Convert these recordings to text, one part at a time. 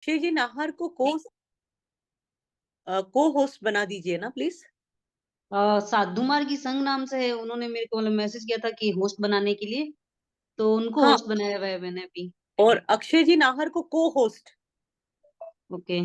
अक्षय जी नाहर को को होस्ट बना दीजिए ना प्लीज। साधु मार्गी संघ नाम से है, उन्होंने मेरे को मतलब मैसेज किया था कि होस्ट बनाने के लिए, तो उनको हाँ, होस्ट बनाया हुआ है मैंने अभी। और अक्षय जी नाहर को host. Okay.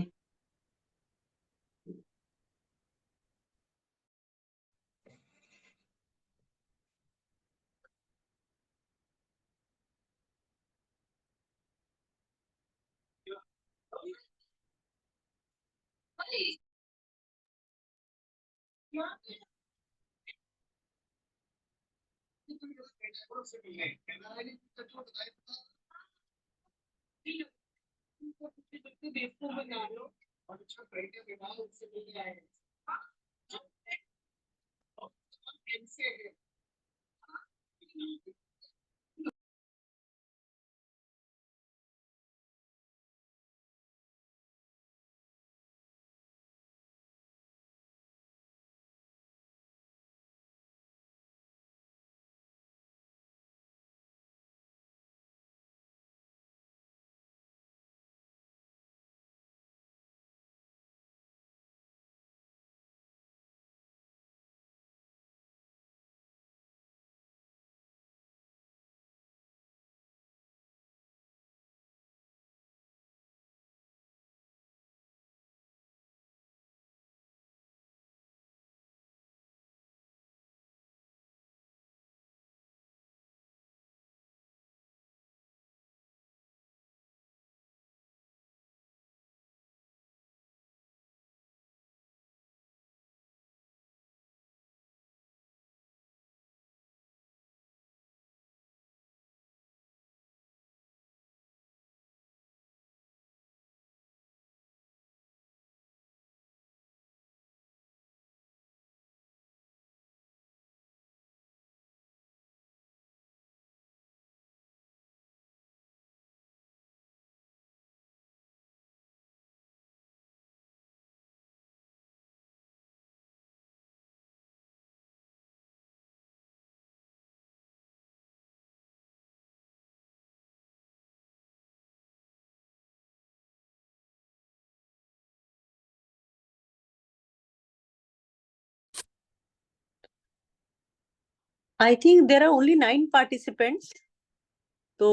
I think there are only 9 participants, तो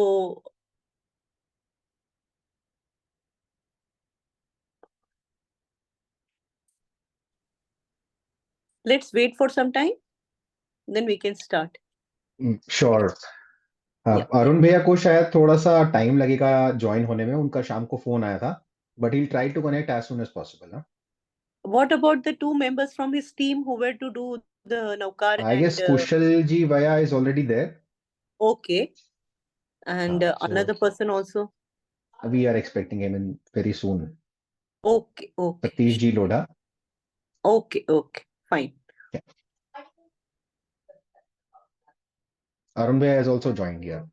let's wait for some time, then we can start. Sure. Yeah. Arun भैया को शायद थोड़ा सा टाइम लगेगा ज्वाइन होने में, उनका शाम को फोन आया था, but he try to connect as soon as possible. What about the two members from his team who were to do the Naukar I guess and Kushal ji भैया is already there. okay, and so another person also? we are expecting him in very soon. Okay, okay, Satish ji Lodha. okay, okay, fine. Arun Bhaiya has also joined here.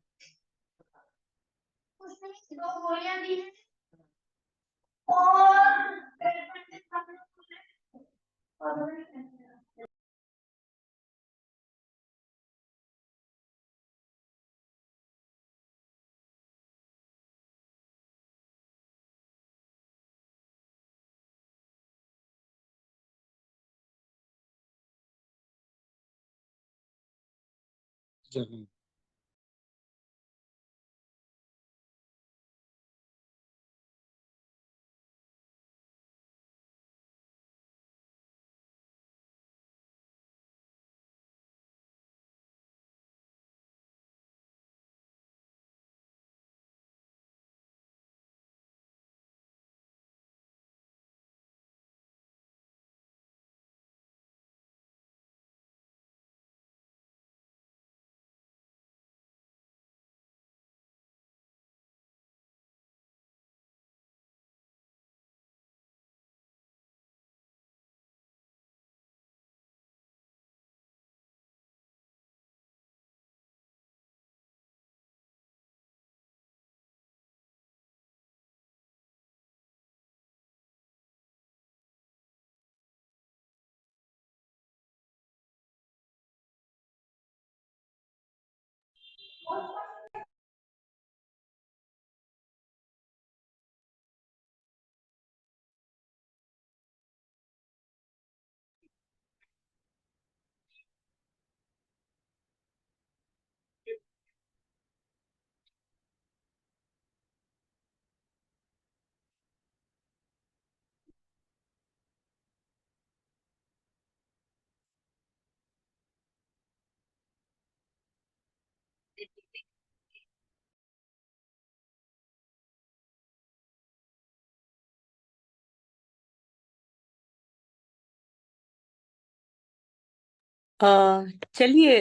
चलिए,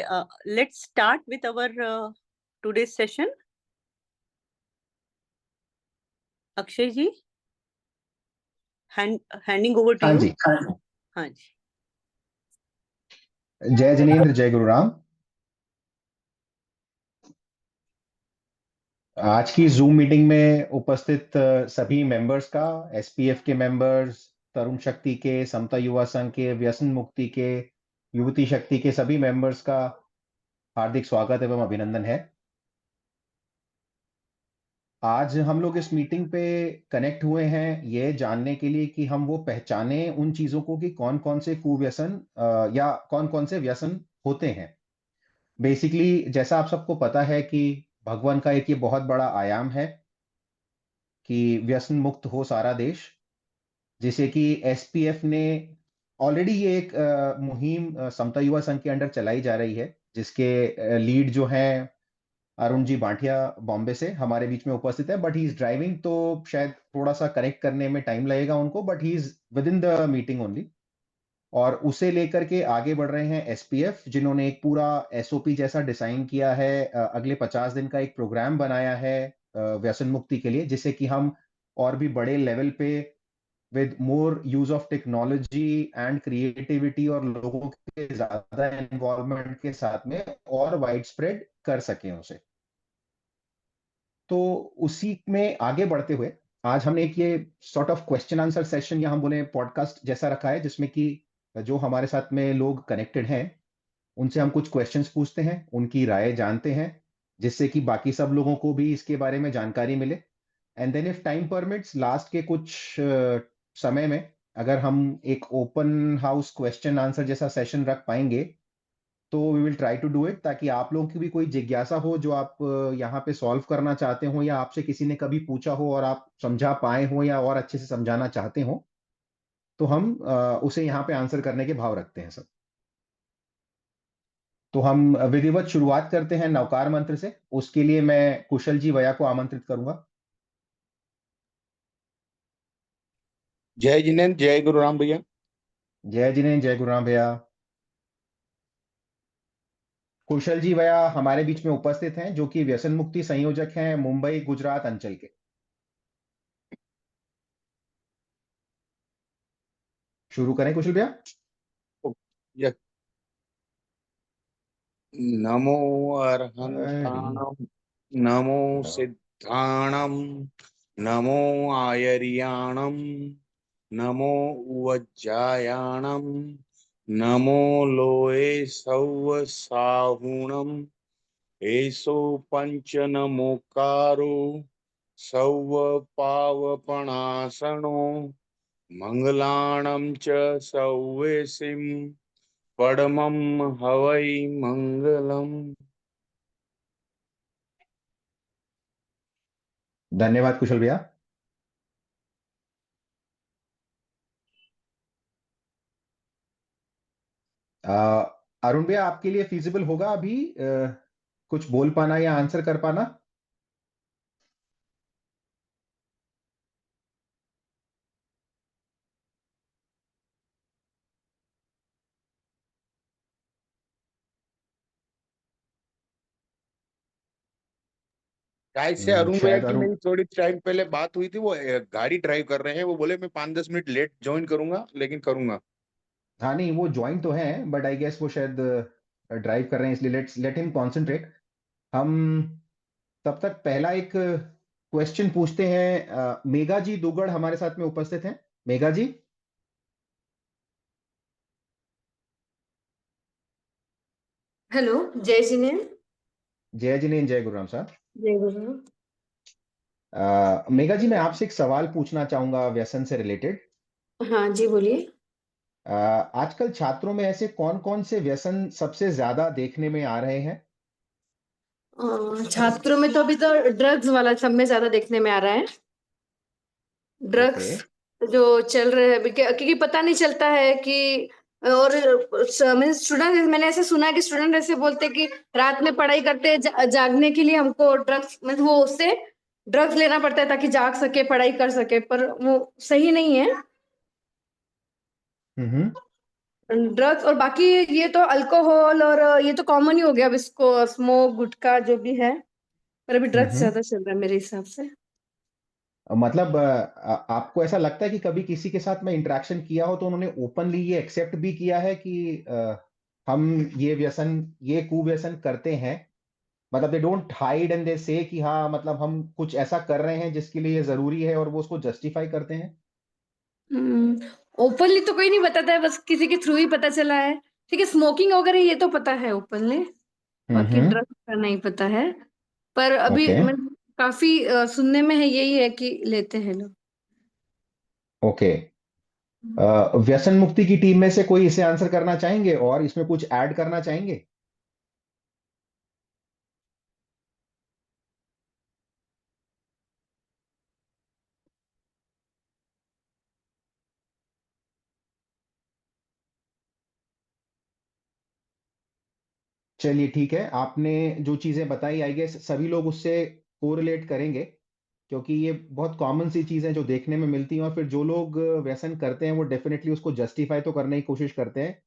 let's start with our today's session. Akshay ji, handing over to हाँ you. जी, हाँ जी। जय जिनेंद्र, जय गुरुराम। आज की zoom meeting में उपस्थित सभी मेंबर्स का, एसपीएफ के मेंबर्स, तरुण शक्ति के, समता युवा संघ के, व्यसन मुक्ति के, युवती शक्ति के सभी मेंबर्स का हार्दिक स्वागत एवं अभिनंदन है। आज हम लोग इस मीटिंग पे कनेक्ट हुए हैं ये जानने के लिए कि हम वो पहचाने उन चीजों को कि कौन कौन से कुव्यसन या कौन कौन से व्यसन होते हैं। बेसिकली जैसा आप सबको पता है कि भगवान का एक ये बहुत बड़ा आयाम है कि व्यसन मुक्त हो सारा देश, जिसे कि एसपीएफ ने ऑलरेडी ये एक मुहिम समता युवा संघ के अंडर चलाई जा रही है, जिसके लीड जो हैं अरुण जी बांटिया बॉम्बे से हमारे बीच में उपस्थित है। बट ही इज ड्राइविंग, तो शायद थोड़ा सा कनेक्ट करने में टाइम लगेगा उनको, but he is with in the meeting only. और उसे लेकर के आगे बढ़ रहे हैं एसपीएफ, जिन्होंने एक पूरा एसओपी जैसा डिजाइन किया है, अगले 50 दिन का एक प्रोग्राम बनाया है व्यसन मुक्ति के लिए, जिससे कि हम और भी बड़े लेवल पे with more use of technology and creativity और लोगों के ज्यादा इन्वॉल्वमेंट के साथ में और वाइड स्प्रेड कर सकें उसे। तो उसी में आगे बढ़ते हुए आज हमने एक ये sort of question answer session या हम बोले पॉडकास्ट जैसा रखा है, जिसमें कि जो हमारे साथ में लोग कनेक्टेड हैं उनसे हम कुछ क्वेश्चंस पूछते हैं, उनकी राय जानते हैं, जिससे कि बाकी सब लोगों को भी इसके बारे में जानकारी मिले। And then if time permits, last के कुछ समय में अगर हम एक ओपन हाउस क्वेश्चन आंसर जैसा सेशन रख पाएंगे तो we will try to do it, ताकि आप लोगों की भी कोई जिज्ञासा हो जो आप यहाँ पे सॉल्व करना चाहते हो, या आपसे किसी ने कभी पूछा हो और आप समझा पाए हो या और अच्छे से समझाना चाहते हो, तो हम उसे यहाँ पे आंसर करने के भाव रखते हैं सब। तो हम विधिवत शुरुआत करते हैं नवकार मंत्र से। उसके लिए मैं कुशल जी वया को आमंत्रित करूंगा। जय जिनेंद्र, जय गुरुराम भैया। जय जिनेंद्र, जय गुरुराम भैया। कुशल जी वया हमारे बीच में उपस्थित हैं, जो कि व्यसन मुक्ति संयोजक हैं मुंबई गुजरात अंचल के। शुरू करें कुशल भैया? य- नमो अरहंताणम, नमो सिद्धाणम, नमो आयर्याणम, नमो उवज्जायाणम, नमो लोए सौव साहुणम, एसो पंच नमोकारो सौव पावपणासनो, मंगलाणं च सौवेसिं परमं हवै मंगलम। धन्यवाद कुशल भैया। अरुण भैया, आपके लिए फिजिबल होगा अभी कुछ बोल पाना या आंसर कर पाना? शायद से अरुण भैया शायद की अरुण, मेरी थोड़ी टाइम पहले बात हुई थी, वो गाड़ी ड्राइव कर रहे हैं। वो बोले मैं 5-10 मिनट लेट ज्वाइन करूंगा, लेकिन करूंगा। हाँ नहीं वो ज्वाइन तो है, बट आई गेस वो शायद ड्राइव कर रहे हैं, इसलिए लेट्स लेट हिम कॉन्सेंट्रेट। हम तब तक पहला एक क्वेश्चन पूछते हैं। मेघा जी दुगड़ हमारे साथ में उपस्थित हैं। मेघा जी। हेलो, जय जिनेन। जय जिनेंद्र, जय गुरुराम साहब। जय गुरु। मेघा जी, मैं आपसे एक सवाल पूछना चाहूंगा व्यसन से रिलेटेड। हाँ जी, बोलिए। आजकल छात्रों में ऐसे कौन कौन से व्यसन सबसे ज्यादा देखने में आ रहे हैं? छात्रों में तो अभी तो ड्रग्स वाला सब में ज्यादा देखने में आ रहा है। Drugs okay. जो चल रहे हैं अभी क्योंकि पता नहीं चलता है कि और स्टूडेंट, मैंने ऐसे सुना है कि स्टूडेंट ऐसे बोलते हैं कि रात में पढ़ाई करते हैं, जागने के लिए हमको ड्रग्स, मतलब वो उससे ड्रग्स लेना पड़ता है ताकि जाग सके, पढ़ाई कर सके, पर वो सही नहीं है। हम्म। ड्रग्स और बाकी ये तो अल्कोहल और ये तो कॉमन ही हो गया अब इसको, स्मोक गुटखा जो भी है, पर अभी ड्रग्स ज्यादा चल रहा है मेरे हिसाब से। मतलब आपको ऐसा लगता है कि कभी किसी के साथ में इंटरेक्शन किया हो तो उन्होंने ओपनली ये एक्सेप्ट भी किया है कि हम ये कुव्यसन करते हैं, मतलब they don't hide and they से कि हाँ मतलब हम कुछ ऐसा कर रहे हैं जिसके लिए ये जरूरी है और वो उसको जस्टिफाई करते हैं? ओपनली तो कोई नहीं बताता है, बस किसी के थ्रू ही पता चला है। ठीक है, स्मोकिंग वगैरह ये तो पता है ओपनली, बाकी हम्म। ड्रग्स का नहीं पता है। पर अभी ओके। मैं काफी सुनने में है यही है कि लेते हैं लोग। ओके। व्यसन मुक्ति की टीम में से कोई इसे आंसर करना चाहेंगे और इसमें कुछ ऐड करना चाहेंगे? चलिए ठीक है, आपने जो चीजें बताई आई गेस सभी लोग उससे कोरिलेट करेंगे, क्योंकि ये बहुत कॉमन सी चीजें जो देखने में मिलती हैं, और फिर जो लोग व्यसन करते हैं वो डेफिनेटली उसको जस्टिफाई तो करने की कोशिश करते हैं,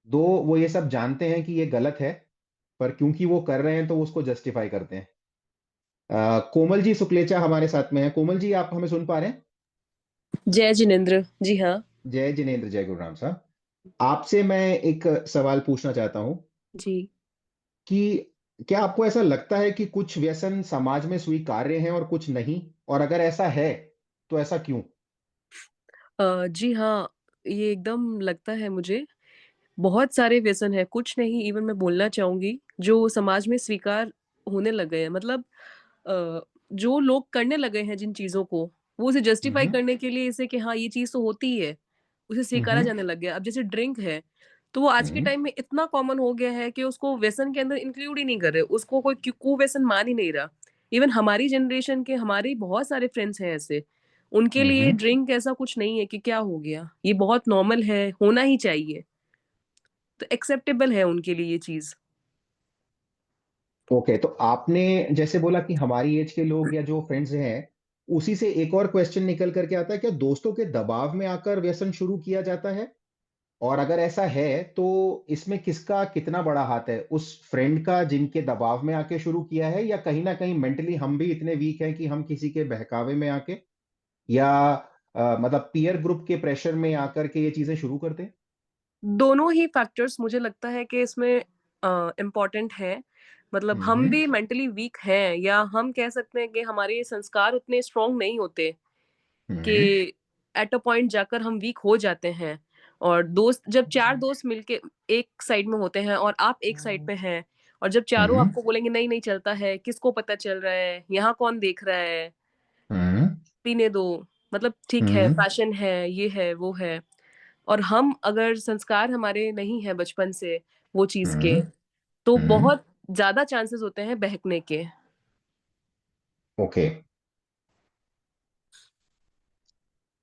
दो वो ये सब जानते हैं कि ये गलत है, पर क्योंकि वो कर रहे हैं तो वो उसको जस्टिफाई करते हैं। कोमल जी सुकलेचा हमारे साथ में है। कोमल जी, आप हमें सुन पा रहे हैं? जय जिनेन्द्र। जी हाँ। जय जिनेन्द्र, जय गुरुराम साहब। आपसे मैं एक सवाल पूछना चाहता हूं जी। कि क्या आपको ऐसा लगता है कि कुछ व्यसन समाज में स्वीकार्य हैं और कुछ नहीं, और अगर ऐसा है तो ऐसा क्यों? जी हाँ, ये एकदम लगता है मुझे। बहुत सारे व्यसन हैं, कुछ नहीं इवन मैं बोलना चाहूँगी, जो समाज में स्वीकार होने लग गए हैं। मतलब अ, जो लोग करने लगे हैं जिन चीज़ों को, वो उसे जस्टिफ़ाई हम्म। करने के लिए इसे कि हाँ, ये चीज़ तो होती ही है, उसे स्वीकारा हम्म। जाने लग गया। अब जैसे ड्रिंक है, तो वो आज के हम्म। टाइम में इतना कॉमन हो गया है कि उसको व्यसन के अंदर इंक्लूड ही नहीं कर रहे, उसको कोई कुव्यसन मान ही नहीं रहा। इवन हमारी जनरेशन के हमारे बहुत सारे फ्रेंड्स हैं ऐसे, उनके लिए हम्म। ड्रिंक ऐसा कुछ नहीं है कि क्या हो गया, ये बहुत नॉर्मल है, होना ही चाहिए, तो एक्सेप्टेबल है उनके लिए ये चीज़। ओके, तो आपने जैसे बोला कि हमारी एज के लोग या जो फ्रेंड्स हैं, उसी से एक और क्वेश्चन निकल करके आता है, क्या दोस्तों के दबाव में आकर व्यसन शुरू किया जाता है? और अगर ऐसा है तो इसमें किसका कितना बड़ा हाथ है, उस फ्रेंड का जिनके दबाव में आके शुरू किया है, या कहीं ना कहीं मेंटली हम भी इतने वीक हैं कि हम किसी के बहकावे में आके, या मतलब पीयर ग्रुप के प्रेशर में आकर के ये चीजें शुरू करते हैं? दोनों ही फैक्टर्स मुझे लगता है कि इसमें इम्पोर्टेंट है। मतलब हम हम्म। भी मेंटली वीक हैं, या हम कह सकते हैं कि हमारे संस्कार उतने स्ट्रांग नहीं होते कि हम्म। एट अ पॉइंट जाकर हम वीक हो जाते हैं। और दोस्त जब 4 दोस्त मिलके एक साइड में होते हैं और आप एक साइड पे हैं, और जब चारों हम्म। आपको बोलेंगे नहीं नहीं चलता है, किसको पता चल रहा है, यहाँ कौन देख रहा है, हम्म। पीने दो, मतलब ठीक है, हम्म। फैशन है, ये है वो है, और हम अगर संस्कार हमारे नहीं है बचपन से वो चीज के, हम्म। तो हम्म। बहुत ज्यादा चांसेस होते हैं बहकने के। ओके,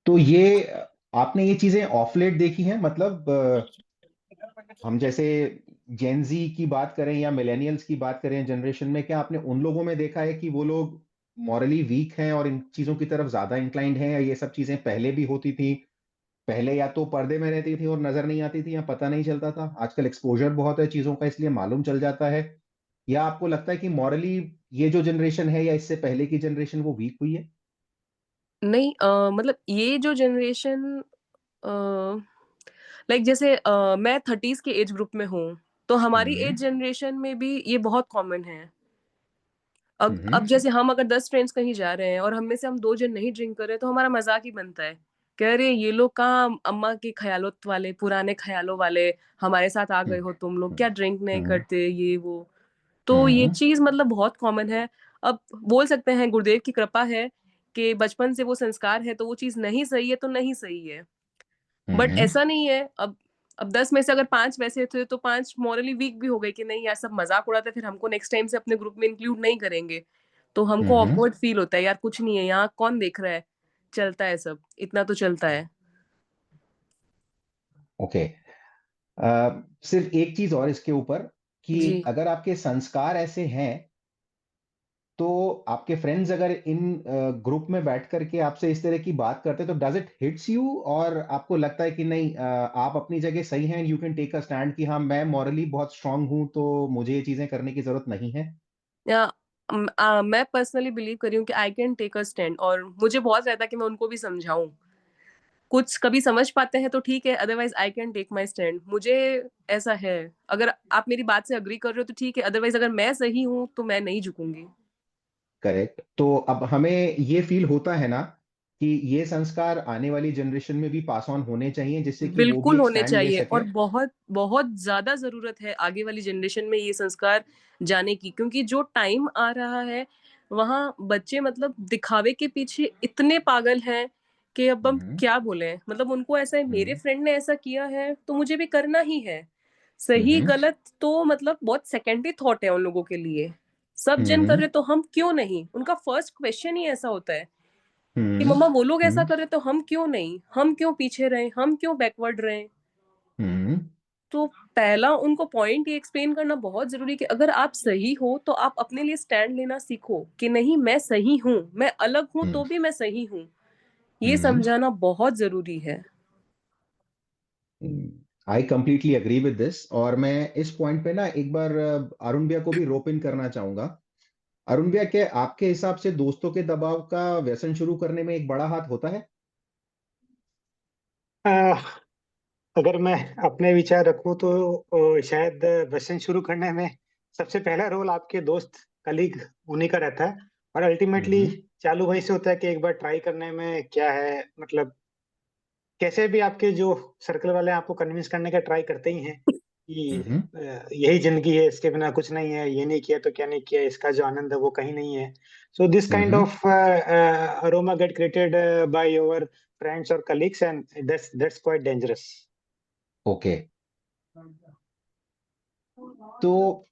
तो ये आपने ये चीजें ऑफ लेट देखी हैं, मतलब हम जैसे जेनजी की बात करें या मिलेनियल्स की बात करें जनरेशन में, क्या आपने उन लोगों में देखा है कि वो लोग मॉरली वीक हैं और इन चीजों की तरफ ज्यादा इंक्लाइंड हैं, या ये सब चीजें पहले भी होती थी? पहले या तो पर्दे में रहती थी और नजर नहीं आती थी, या पता नहीं चलता था, आजकल एक्सपोजर बहुत है चीजों का इसलिए मालूम चल जाता है, या आपको लगता है कि मॉरली ये जो जनरेशन है या इससे पहले की जनरेशन वो वीक हुई है? नहीं मतलब ये जो जनरेशन, लाइक जैसे मैं 30s के एज ग्रुप में हूँ, तो हमारी हम्म। एज जनरेशन में भी ये बहुत कॉमन है। अब हम्म। जैसे हम अगर 10 फ्रेंड्स कहीं जा रहे हैं और हम में से हम 2 जन नहीं ड्रिंक कर रहे हैं, तो हमारा मजाक ही बनता है, कह रहे ये लोग कहाँ अम्मा के ख्यालों वाले, पुराने ख्यालों वाले हमारे साथ आ गए हो, तुम लोग क्या ड्रिंक नहीं हम्म। करते, ये वो। तो ये हम्म। चीज मतलब बहुत कॉमन है। अब बोल सकते हैं गुरुदेव की कृपा है कि बचपन से वो संस्कार है, तो वो चीज नहीं सही है तो नहीं सही है, बट हम्म। ऐसा नहीं है। अब 10 में से अगर 5 वैसे थे, तो 5 मॉरली वीक भी हो गए कि नहीं यार सब मजाक उड़ाते, फिर हमको नेक्स्ट टाइम से अपने ग्रुप में इंक्लूड नहीं करेंगे, तो हमको हम्म। ऑकवर्ड फील होता है, यार कुछ नहीं है यहाँ, कौन देख रहा है, चलता है सब, इतना तो चलता है। ओके, सिर्फ एक चीज और इसके ऊपर, कि जी। अगर आपके संस्कार ऐसे हैं तो आपके फ्रेंड्स अगर इन ग्रुप में बैठ करके आपसे इस तरह की बात करते हैं तो डज इट हिट्स यू, और आपको लगता है कि नहीं आप अपनी जगह सही हैं, you can take a stand कि हाँ मैं मॉरली बहुत स्ट्रांग हूं तो मुझे ये चीजें करने की जरूरत नहीं है? या मैं पर्सनली बिलीव कर रही हूँ कि I can take a stand, और मुझे बहुत रहता है कि मैं उनको भी समझाऊं। कुछ कभी समझ पाते हैं तो ठीक है, otherwise I can take my stand. मुझे ऐसा है, अगर आप मेरी बात से अग्री कर रहे हो तो ठीक है, अदरवाइज अगर मैं सही हूँ तो मैं नहीं झुकूंगी। करेक्ट। तो अब हमें ये फील होता है ना कि ये संस्कार आने वाली जनरेशन में भी पास ऑन होने चाहिए, जिससे कि वो भी बिल्कुल एक होने स्टैंड ले चाहिए, सके। और बहुत बहुत ज्यादा जरूरत है आगे वाली जनरेशन में ये संस्कार जाने की, क्योंकि जो टाइम आ रहा है वहाँ बच्चे मतलब दिखावे के पीछे इतने पागल हैं कि अब हम हम्म। क्या बोले। मतलब उनको ऐसा है, मेरे हम्म। फ्रेंड ने ऐसा किया है तो मुझे भी करना ही है। सही हम्म। गलत तो मतलब बहुत सेकेंडरी थॉट है उन लोगों के लिए। सब जन कर हम्म। रहे तो हम क्यों नहीं, उनका फर्स्ट क्वेश्चन ही ऐसा होता है कि हम्म। मम्मा वो लोग ऐसा हम्म। कर रहे तो हम क्यों नहीं, हम क्यों पीछे रहे, हम क्यों बैकवर्ड रहे। हम्म। तो पहला उनको पॉइंट ये एक्सप्लेन करना बहुत जरूरी कि अगर आप सही हो तो आप अपने लिए स्टैंड लेना सीखो कि नहीं मैं सही हूँ, मैं अलग हूँ तो भी मैं सही हूँ। ये हम्म। समझाना बहुत जरूरी है। I completely agree with this, और मैं इस पॉइंट पे ना एक बार अरुण भैया को भी रोप इन करना चाहूंगा। अरुण भैया, क्या आपके हिसाब से दोस्तों के दबाव का व्यसन शुरू करने में एक बड़ा हाथ होता है? अह, अगर मैं अपने विचार रखूं तो शायद व्यसन शुरू करने में सबसे पहला रोल आपके दोस्त कलीग उन्हीं का रहता है। और अल्टीमेटली हम्म। चालू वहीं से होता है कि एक बार ट्राई करने में क्या है, मतलब कैसे भी आपके जो सर्कल वाले हैं आपको कन्विंस करने का ट्राई करते ही हैं कि हम्म। यही जिंदगी है, इसके बिना कुछ नहीं है, ये नहीं किया तो क्या नहीं किया, इसका जो आनंद है वो कहीं नहीं है। So this kind hmm. Of aroma get created by your friends or colleagues, and that's quite dangerous. ओके। तो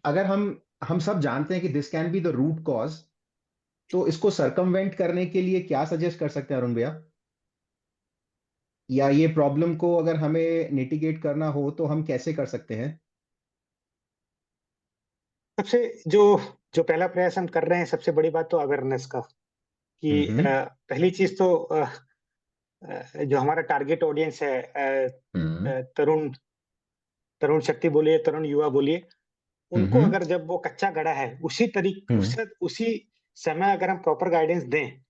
अगर हम सब जानते हैं कि this can be the root cause, तो इसको सरकमवेंट करने के लिए क्या सजेस्ट कर सकते हैं अरुण भैया? या ये प्रॉब्लम को अगर हमें मिटिगेट करना हो तो हम कैसे कर सकते हैं? सबसे जो जो पहला प्रयास हम कर रहे हैं, सबसे बड़ी बात तो अवेयरनेस का, कि हम्म। पहली चीज तो जो हमारा टारगेट ऑडियंस है, हम्म। तरुण तरुण शक्ति बोलिए, तरुण युवा बोलिए, उनको हम्म। अगर जब वो कच्चा गड़ा है उसी तरीके हम्म। उसी समय अगर हम प्रॉपर गाइडेंस दें,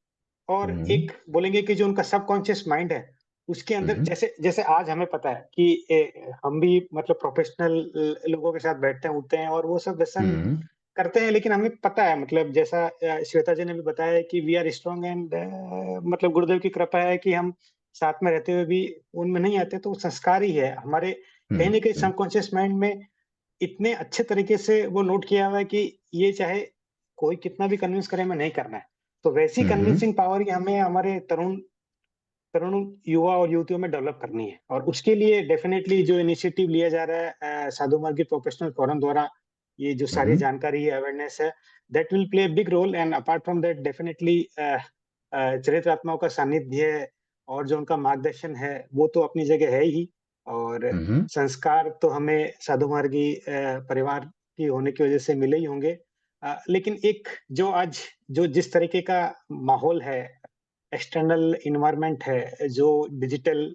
और हम्म। एक बोलेंगे कि जो उनका सबकॉन्शियस माइंड है उसके अंदर, हम्म। जैसे जैसे आज हमें पता है कि हम भी मतलब प्रोफेशनल लोगों के साथ बैठते हैं, उठते हैं, और वो सब व्यसन हम्म। करते हैं, लेकिन हमें पता है, मतलब जैसा श्वेता जी ने भी बताया है कि वी आर स्ट्रांग, एंड मतलब गुरुदेव की कृपा है कि हम साथ में रहते हुए भी उनमें नहीं आते, तो वो संस्कार ही है हमारे। कहीं ना कहीं हम्म। सबकॉन्शियस माइंड में इतने अच्छे तरीके से वो नोट किया हुआ है कि ये चाहे कोई कितना भी कन्विंस करे, हमें नहीं करना है। तो वैसी हम्म। कन्विंसिंग पावर ही हमें हमारे तरुण तरुण युवा और युवतियों में डेवलप करनी है, और उसके लिए डेफिनेटली जो इनिशिएटिव लिया जा रहा है साधु मार्गी प्रोफेशनल फोरम द्वारा, ये जो सारी हम्म। जानकारी है, अवेयरनेस है, that will play big role. And apart from that definitely चरित्र आत्माओं का सानिध्य और जो उनका मार्गदर्शन है वो तो अपनी जगह है ही, और हम्म। संस्कार तो हमें साधु मार्गी परिवार की होने की वजह से मिले ही होंगे। लेकिन एक जो आज जो जिस तरीके का माहौल है, एक्सटर्नल इन्वायरमेंट है, जो डिजिटल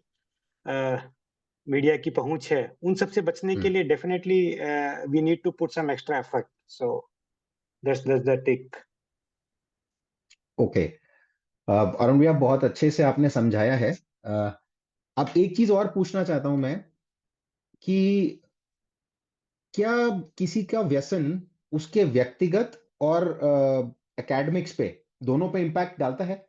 मीडिया की पहुंच है, उन सब से बचने के हम्म। लिए definitely we need to put some extra effort. So that's the take. Okay. Arun भैया, बहुत अच्छे से आपने समझाया है। अब एक चीज और पूछना चाहता हूं मैं कि क्या किसी का व्यसन उसके व्यक्तिगत और एकेडमिक्स पे, दोनों पे इम्पैक्ट डालता है?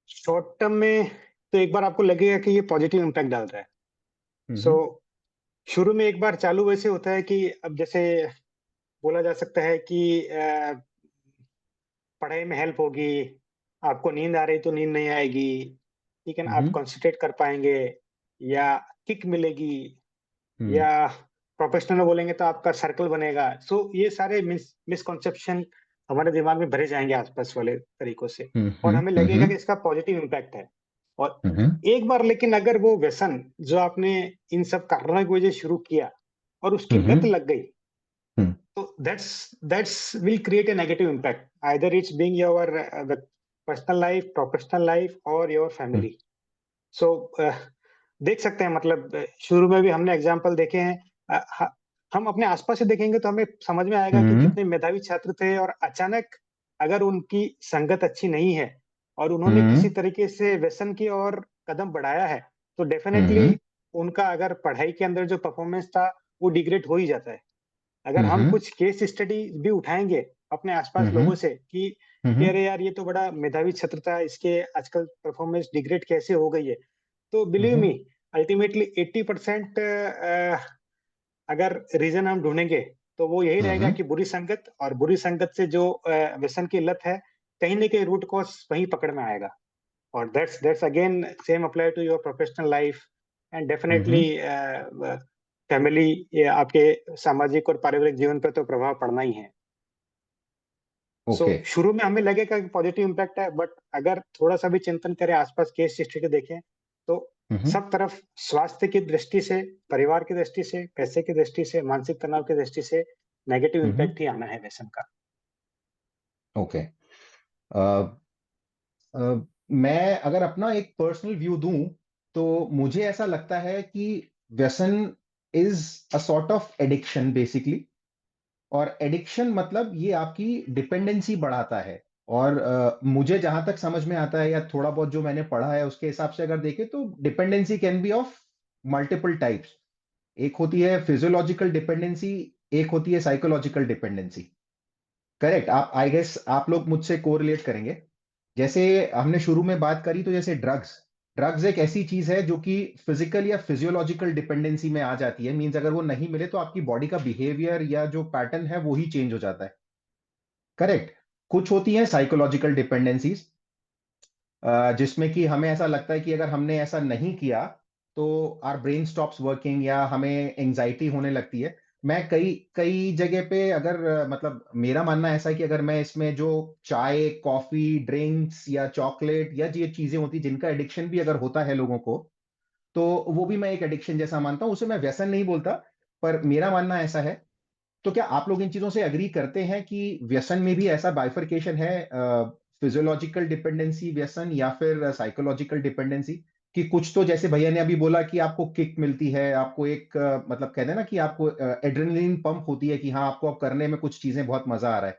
शॉर्ट टर्म में तो एक बार आपको लगेगा कि ये पॉजिटिव इम्पैक्ट डाल रहा है। सो हम्म। शुरू में एक बार चालू वैसे होता है कि अब जैसे बोला जा सकता है कि पढ़ाई में हेल्प होगी, आपको नींद आ रही तो नींद नहीं आएगी, ठीक है ना, आप हम्म। कंसंट्रेट कर पाएंगे, या किक मिलेगी, हम्म। या प्रोफेशनल में बोलेंगे तो आपका सर्कल बनेगा। सो ये सारे मिसकॉन्सेप्शन हमारे दिमाग में भरे जाएंगे आसपास वाले तरीकों से, और हमें लगेगा कि इसका पॉजिटिव इम्पैक्ट है। और हम्म। एक बार लेकिन अगर वो व्यसन जो आपने इन सब कारणों की वजह से शुरू किया और उसकी लत लग गई, So that's will create a negative impact. Either it's being your the personal life, professional life, or your family. So देख सकते हैं, मतलब शुरू में भी हमने एग्जाम्पल देखे हैं. हम अपने आसपास से देखेंगे तो हमें समझ में आएगा कि कितने मेधावी छात्र थे, और अचानक अगर उनकी संगत अच्छी नहीं है और उन्होंने किसी तरीके से व्यसन की ओर कदम बढ़ाया है, तो डेफिनेटली उनका अगर पढ़ाई के अंदर जो परफॉर्मेंस था वो डिग्रेड हो ही जाता है. अगर हम कुछ केस स्टडी भी उठाएंगे अपने आसपास लोगों से कि अरे यार ये तो बड़ा मेधावी छात्र था, इसके आजकल परफॉर्मेंस डिग्रेड कैसे हो गई है, तो बिलीव मी अल्टीमेटली 80% अगर रीजन हम ढूंढेंगे तो वो यही रहेगा कि बुरी संगत, और बुरी संगत से जो व्यसन की लत है, कहीं ना कहीं रूट कॉज वहीं पकड़ में आएगा. और that's again same apply to your professional life and definitely family, आपके सामाजिक और पारिवारिक जीवन पर तो प्रभाव पड़ना ही है. So okay. शुरू में हमें लगेगा कि पॉजिटिव इम्पैक्ट है, बट अगर थोड़ा सा भी चिंतन करें, आसपास केस हिस्ट्री देखें, तो सब तरफ स्वास्थ्य की दृष्टि से, परिवार की दृष्टि से, पैसे की दृष्टि से, मानसिक तनाव की दृष्टि से नेगेटिव इम्पैक्ट ही आना है व्यसन का. ओके. मैं अगर अपना एक पर्सनल व्यू दूं तो मुझे ऐसा लगता है कि व्यसन is a sort of addiction basically. और एडिक्शन मतलब ये आपकी डिपेंडेंसी बढ़ाता है. और मुझे जहां तक समझ में आता है या थोड़ा बहुत जो मैंने पढ़ा है उसके हिसाब से अगर देखें तो dependency can be of multiple types. एक होती है फिजियोलॉजिकल डिपेंडेंसी, एक होती है साइकोलॉजिकल डिपेंडेंसी. करेक्ट. आप आई गेस आप लोग मुझसे कोरिलेट करेंगे. जैसे हमने शुरू में बात करी तो जैसे ड्रग्स ड्रग्स एक ऐसी चीज है जो कि फिजिकल या फिजियोलॉजिकल डिपेंडेंसी में आ जाती है. मींस अगर वो नहीं मिले तो आपकी बॉडी का बिहेवियर या जो पैटर्न है वो ही चेंज हो जाता है. करेक्ट. कुछ होती है साइकोलॉजिकल डिपेंडेंसीज जिसमें कि हमें ऐसा लगता है कि अगर हमने ऐसा नहीं किया तो आर ब्रेन स्टॉप्स वर्किंग या हमें एंजाइटी होने लगती है. मैं कई कई जगह पे अगर मतलब मेरा मानना ऐसा है कि अगर मैं इसमें जो चाय, कॉफी, ड्रिंक्स या चॉकलेट या ये चीजें होती जिनका एडिक्शन भी अगर होता है लोगों को, तो वो भी मैं एक एडिक्शन जैसा मानता हूं. उसे मैं व्यसन नहीं बोलता, पर मेरा मानना ऐसा है. तो क्या आप लोग इन चीजों से अग्री करते हैं कि व्यसन में भी ऐसा बाइफरकेशन है, फिजियोलॉजिकल डिपेंडेंसी व्यसन या फिर साइकोलॉजिकल डिपेंडेंसी? कि कुछ तो जैसे भैया ने अभी बोला कि आपको किक मिलती है, आपको एक मतलब कहते हैं ना कि आपको एड्रेनलिन पंप होती है कि हाँ आपको अब करने में कुछ चीजें बहुत मजा आ रहा है.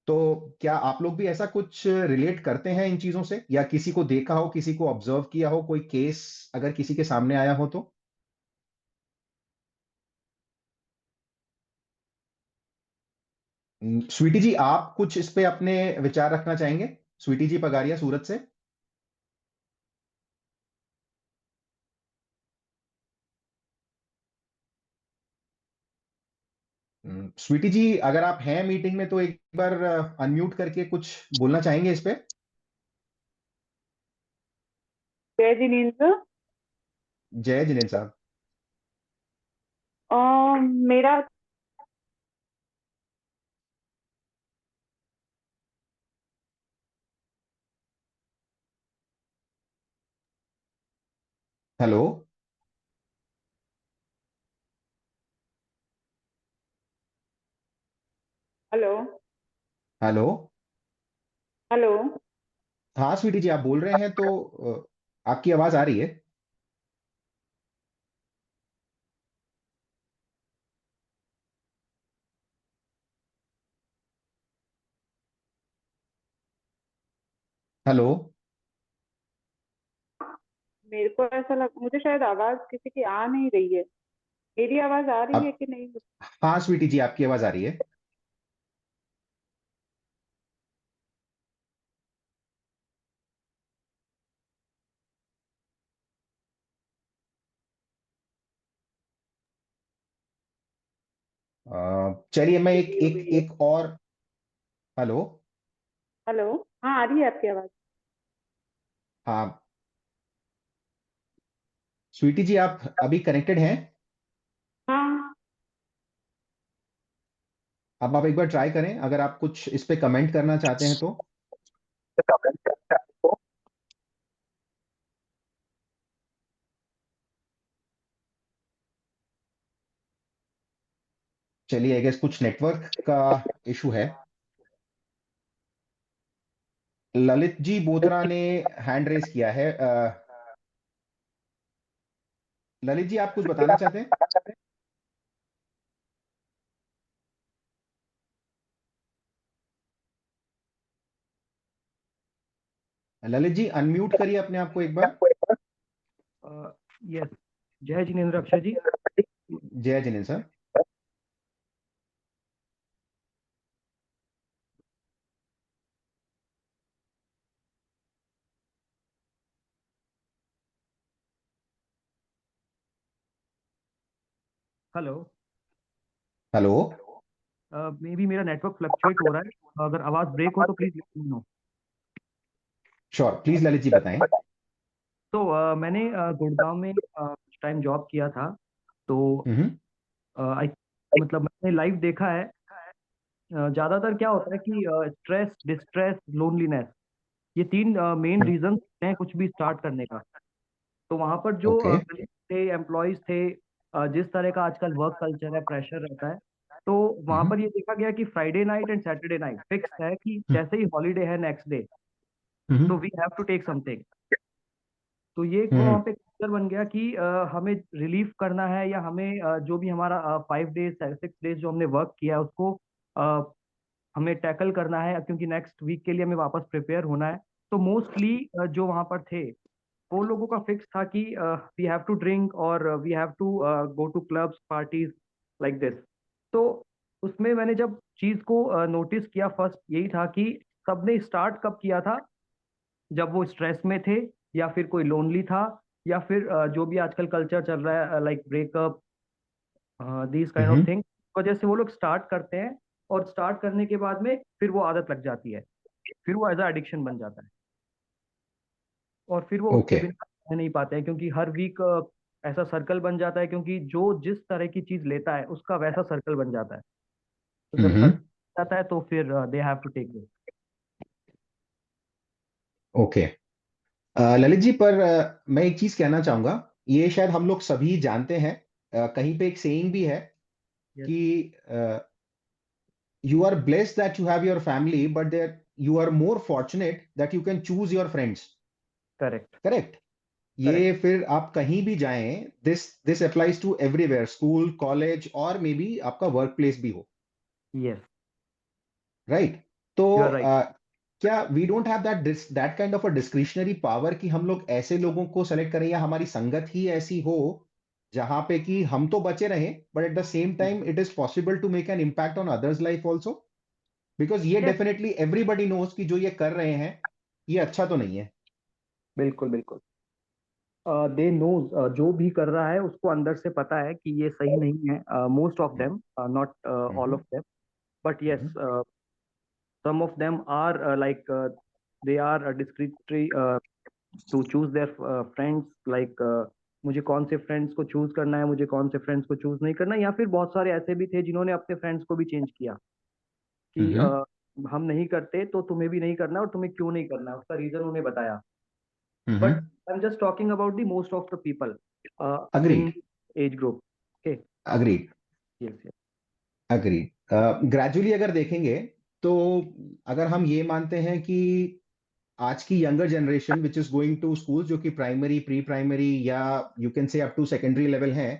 तो क्या आप लोग भी ऐसा कुछ रिलेट करते हैं इन चीजों से, या किसी को देखा हो, किसी को ऑब्जर्व किया हो, कोई केस अगर किसी के सामने आया हो तो? स्वीटी जी आप कुछ इस पे अपने विचार रखना चाहेंगे? स्वीटी जी पगारिया सूरत से. स्वीटी जी अगर आप हैं मीटिंग में तो एक बार अनम्यूट करके कुछ बोलना चाहेंगे इस पे? जय जिनेंद्र। जय जिनेंद्र साहब. मेरा हेलो. Hello hello. हेलो। हाँ स्वीटी जी आप बोल रहे हैं तो आपकी आवाज आ रही है. हेलो. मेरे को ऐसा मुझे शायद आवाज किसी की आ नहीं रही है। मेरी आवाज आ रही है अब कि नहीं? हाँ स्वीटी जी आपकी आवाज आ रही है. चलिए मैं एक हो एक गई है। एक और. हेलो. हेलो। हाँ, आ रही है आपकी आवाज। हाँ स्वीटी जी आप अभी कनेक्टेड हैं? हाँ। अब आप एक बार ट्राई करें अगर आप कुछ इस पे कमेंट करना चाहते हैं तो. चलिए, आई गेस कुछ नेटवर्क का इशू है। ललित जी बोत्रा ने हैंड रेज किया है। ललित जी, आप कुछ बताना चाहते हैं? ललित जी, अनम्यूट करिए अपने आप को एक बार। यस, जय जिनेन्द्र अक्षय जी। जय Jinendra sir. Hello. Hello. Maybe मेरा नेटवर्क फ्लक्चुएट हो रहा है, अगर आवाज ब्रेक हो तो please let me know. Sure, please Lalit ji बताएं। तो मैंने गुड़गांव में कुछ टाइम जॉब किया था, तो हम्म आई मतलब मैंने लाइव देखा है। ज्यादातर क्या होता है कि स्ट्रेस, डिस्ट्रेस, लोनलीनेस, ये तीन मेन रीजन हैं कुछ भी स्टार्ट करने का। तो वहां पर जो ओके। colleagues थे, एम्प्लॉयज थे, जिस तरह का आजकल वर्क कल्चर है, प्रेशर रहता है, तो वहां पर ये देखा गया कि Friday night and Saturday night fix है कि जैसे ही हॉलीडे है नेक्स्ट डे, तो we have to take something. तो ये एक वहाँ पे कल्चर बन गया कि हमें रिलीफ करना है, या हमें जो भी हमारा 5 डेज 6 डेज जो हमने वर्क किया है उसको अ, हमें टैकल करना है, क्योंकि नेक्स्ट वीक के लिए हमें वापस प्रिपेयर होना है। तो मोस्टली जो वहाँ पर थे वो लोगों का फिक्स था कि वी हैव टू ड्रिंक और we have to go to clubs, parties, like this. तो उसमें मैंने जब चीज को नोटिस किया, फर्स्ट यही था कि सबने स्टार्ट कब किया था, जब वो स्ट्रेस में थे, या फिर कोई लोनली था, या फिर जो भी आजकल कल्चर चल रहा है like breakup, these kind of thing, वजह से वो लोग स्टार्ट करते हैं, और स्टार्ट करने के बाद में फिर वो आदत लग जाती है, फिर वो एज अ एडिक्शन बन जाता है, और फिर वो उसके ओके। बिना रह नहीं पाते हैं, क्योंकि हर वीक ऐसा सर्कल बन जाता है, क्योंकि जो जिस तरह की चीज लेता है उसका वैसा सर्कल बन जाता है। तो जब सर्कल जाता है तो फिर they have to take this. Okay. Lalit ji, पर मैं एक चीज कहना चाहूंगा, ये शायद हम लोग सभी जानते हैं। कहीं पे एक सेइंग भी है यस, कि you are blessed that you have your family, but that you are more fortunate that you can choose your friends. Correct correct. ये करेक्ट। फिर आप कहीं भी जाएं, this applies to everywhere, school, college, और मे बी आपका work place भी हो। Yes, right. तो यू आर राइट। क्या we don't have that kind of a discretionary power कि हम लोग ऐसे लोगों को सेलेक्ट करें, या हमारी संगत ही ऐसी हो जहां पे कि हम तो बचे रहें, but at the same time it is possible to make an impact on others life also? Because ये यस, डेफिनेटली एवरीबडी नोज कि जो ये कर रहे हैं ये अच्छा तो नहीं है। बिल्कुल बिल्कुल। दे नोज, जो भी कर रहा है उसको अंदर से पता है कि ये सही नहीं है। Most of them, not all of them, but yes, some of them are they are discreetly to choose their friends, मुझे कौन से फ्रेंड्स को चूज करना है, मुझे कौन से फ्रेंड्स को चूज नहीं करना है। या फिर बहुत सारे ऐसे भी थे जिन्होंने अपने फ्रेंड्स को भी चेंज किया कि हम नहीं करते तो तुम्हें भी नहीं करना, और तुम्हें क्यों नहीं करना, उसका रीजन उन्हें बताया। But I am just talking about the most of the people in agreed. Age group. Okay, agreed. Yes yes. Agreed. Gradually अगर देखेंगे तो अगर हम ये मानते हैं कि आज की younger generation which is going to school, जो कि प्राइमरी, प्री प्राइमरी, या you can say up to secondary level है,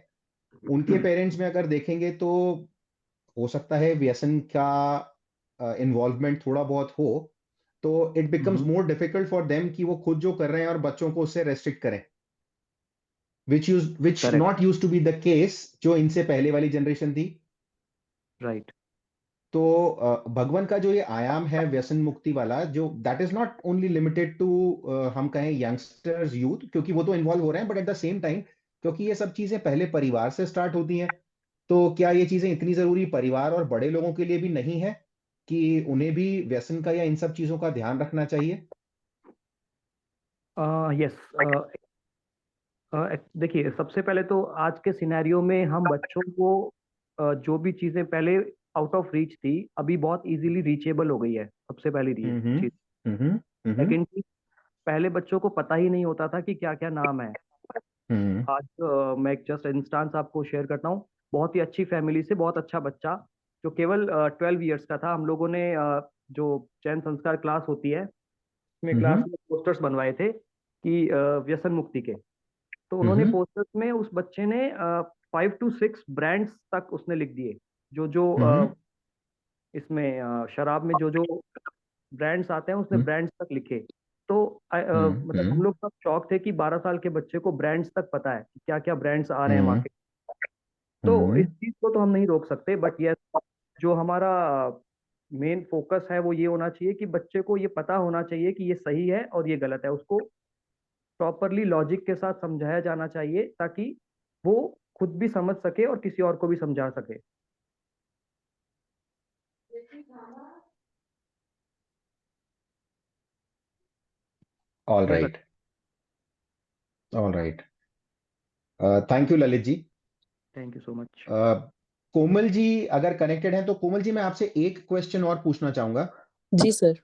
उनके पेरेंट्स में अगर देखेंगे तो हो सकता है व्यसन का इन्वॉल्वमेंट थोड़ा बहुत हो, तो it becomes more difficult for them कि वो खुद जो कर रहे हैं और बच्चों को उससे रेस्ट्रिक्ट करें, which correct, not used to be the case जो इनसे पहले वाली जनरेशन थी। राइट। तो भगवान का जो ये आयाम है व्यसन मुक्ति वाला, जो that is not only limited to हम कहें यंगस्टर्स, यूथ, क्योंकि वो तो इन्वॉल्व हो रहे हैं, but at the same time क्योंकि ये सब चीजें पहले परिवार से स्टार्ट होती हैं, तो क्या ये चीजें इतनी जरूरी परिवार और बड़े लोगों के लिए भी नहीं है कि उन्हें भी व्यसन का या इन सब चीजों का ध्यान रखना चाहिए? यस, देखिए, सबसे पहले तो आज के सिनेरियो में हम बच्चों को जो भी चीजें पहले आउट ऑफ रीच थी, अभी बहुत इजीली रीचेबल हो गई है, सबसे पहली चीज। सेकेंड चीज, पहले बच्चों को पता ही नहीं होता था कि क्या क्या नाम है। आज मैं एक जस्ट इंस्टांस आपको शेयर करता हूँ। बहुत ही अच्छी फैमिली से बहुत अच्छा बच्चा जो केवल 12 इयर्स का था। हम लोगों ने जो चयन संस्कार क्लास होती है उसमें क्लास में पोस्टर्स बनवाए थे कि व्यसन मुक्ति के। तो उन्होंने पोस्टर्स में उस बच्चे ने 5 to 6 ब्रांड्स तक उसने लिख दिए, जो जो इसमें शराब में जो जो ब्रांड्स आते हैं उसने ब्रांड्स तक लिखे। तो मतलब हम लोग सब शॉक थे कि 12 साल के बच्चे को ब्रांड्स तक पता है कि क्या क्या ब्रांड्स आ रहे हैं मार्केट। तो इस चीज को तो हम नहीं रोक सकते, बट ये जो हमारा मेन फोकस है वो ये होना चाहिए कि बच्चे को ये पता होना चाहिए कि ये सही है और ये गलत है। उसको प्रॉपरली लॉजिक के साथ समझाया जाना चाहिए ताकि वो खुद भी समझ सके और किसी और को भी समझा सके। All right, all right. Thank you Lalit ji. Thank you so much. Komal ji अगर कनेक्टेड हैं तो कोमल जी मैं आपसे एक क्वेश्चन और पूछना चाहूंगा। जी सर।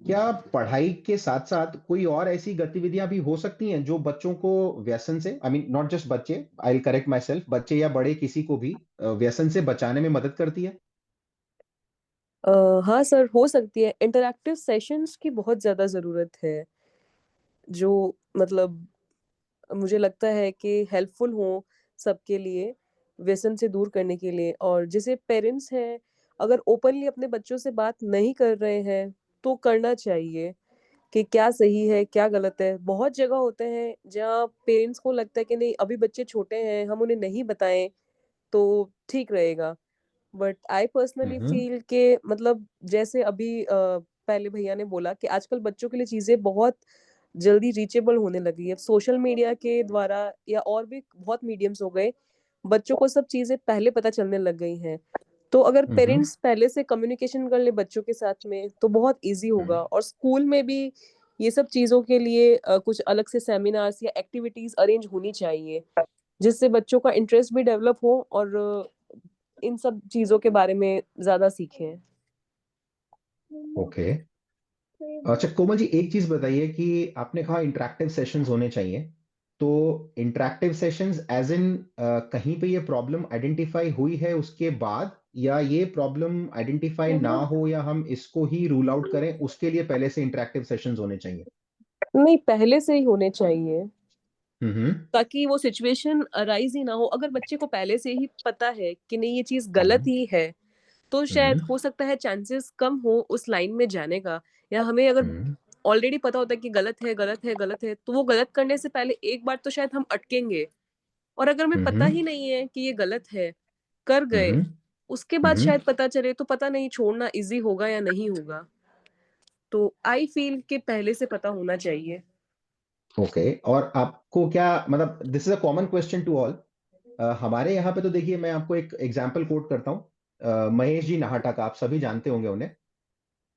क्या पढ़ाई के साथ साथ कोई और ऐसी गतिविधियां भी हो सकती हैं जो बच्चों को व्यसन से, आई मीन नॉट जस्ट बच्चे, I will correct my self, बच्चे या बड़े किसी को भी व्यसन से बचाने में मदद करती है? हाँ सर, हो सकती है। इंटरैक्टिव सेशंस की बहुत ज़्यादा ज़रूरत है, जो मतलब मुझे लगता है कि हेल्पफुल हो सबके लिए, व्यसन से दूर करने के लिए। और जैसे पेरेंट्स हैं, अगर ओपनली अपने बच्चों से बात नहीं कर रहे हैं, तो करना चाहिए कि क्या सही है, क्या गलत है। बहुत जगह होते हैं जहाँ पेरेंट्स को लगता है कि नहीं, अभी बच्चे छोटे हैं, हम उन्हें नहीं बताएँ, तो ठीक रहेगा। बट आई पर्सनली फील के मतलब जैसे अभी पहले भैया ने बोला कि आजकल बच्चों के लिए चीजें बहुत जल्दी रीचेबल होने लगी है सोशल मीडिया के द्वारा, या और भी बहुत मीडियम्स हो गए, बच्चों को सब चीजें पहले पता चलने लग गई हैं। तो अगर पेरेंट्स पहले से कम्युनिकेशन कर ले बच्चों के साथ में तो बहुत इजी होगा। और स्कूल में भी ये सब चीजों के लिए कुछ अलग से सेमिनार्स या एक्टिविटीज अरेंज होनी चाहिए, जिससे बच्चों का इंटरेस्ट भी डेवलप हो और इन सब चीजों के बारे में ज्यादा सीखें। ओके। अच्छा कोमल जी एक चीज बताइए कि आपने कहा इंटरेक्टिव सेशंस होने चाहिए, तो इंटरेक्टिव सेशंस एज इन कहीं पे ये प्रॉब्लम आइडेंटिफाई हुई है उसके बाद, या ये प्रॉब्लम आइडेंटिफाई ना हो या हम इसको ही रूल आउट करें उसके लिए पहले से इंटरेक्टिव सेशंस होने चाहिए? नहीं, पहले से ही होने चाहिए, हम्म ताकि वो सिचुएशन अराइज ही ना हो। अगर बच्चे को पहले से ही पता है कि नहीं ये चीज गलत ही है, तो शायद हो सकता है चांसेस कम हो उस लाइन में जाने का। या हमें अगर ऑलरेडी पता होता है कि गलत है गलत है गलत है, तो वो गलत करने से पहले एक बार तो शायद हम अटकेंगे। और अगर हमें पता ही नहीं है कि ये गलत है, कर गए, उसके बाद शायद पता चले, तो पता नहीं छोड़ना इजी होगा या नहीं होगा। तो आई फील कि पहले से पता होना चाहिए। ओके। और आपको क्या मतलब, this is a common question to all, हमारे यहाँ पे तो देखिए मैं आपको एक एग्जाम्पल कोट करता हूँ, महेश जी नाहटा का, आप सभी जानते होंगे उन्हें।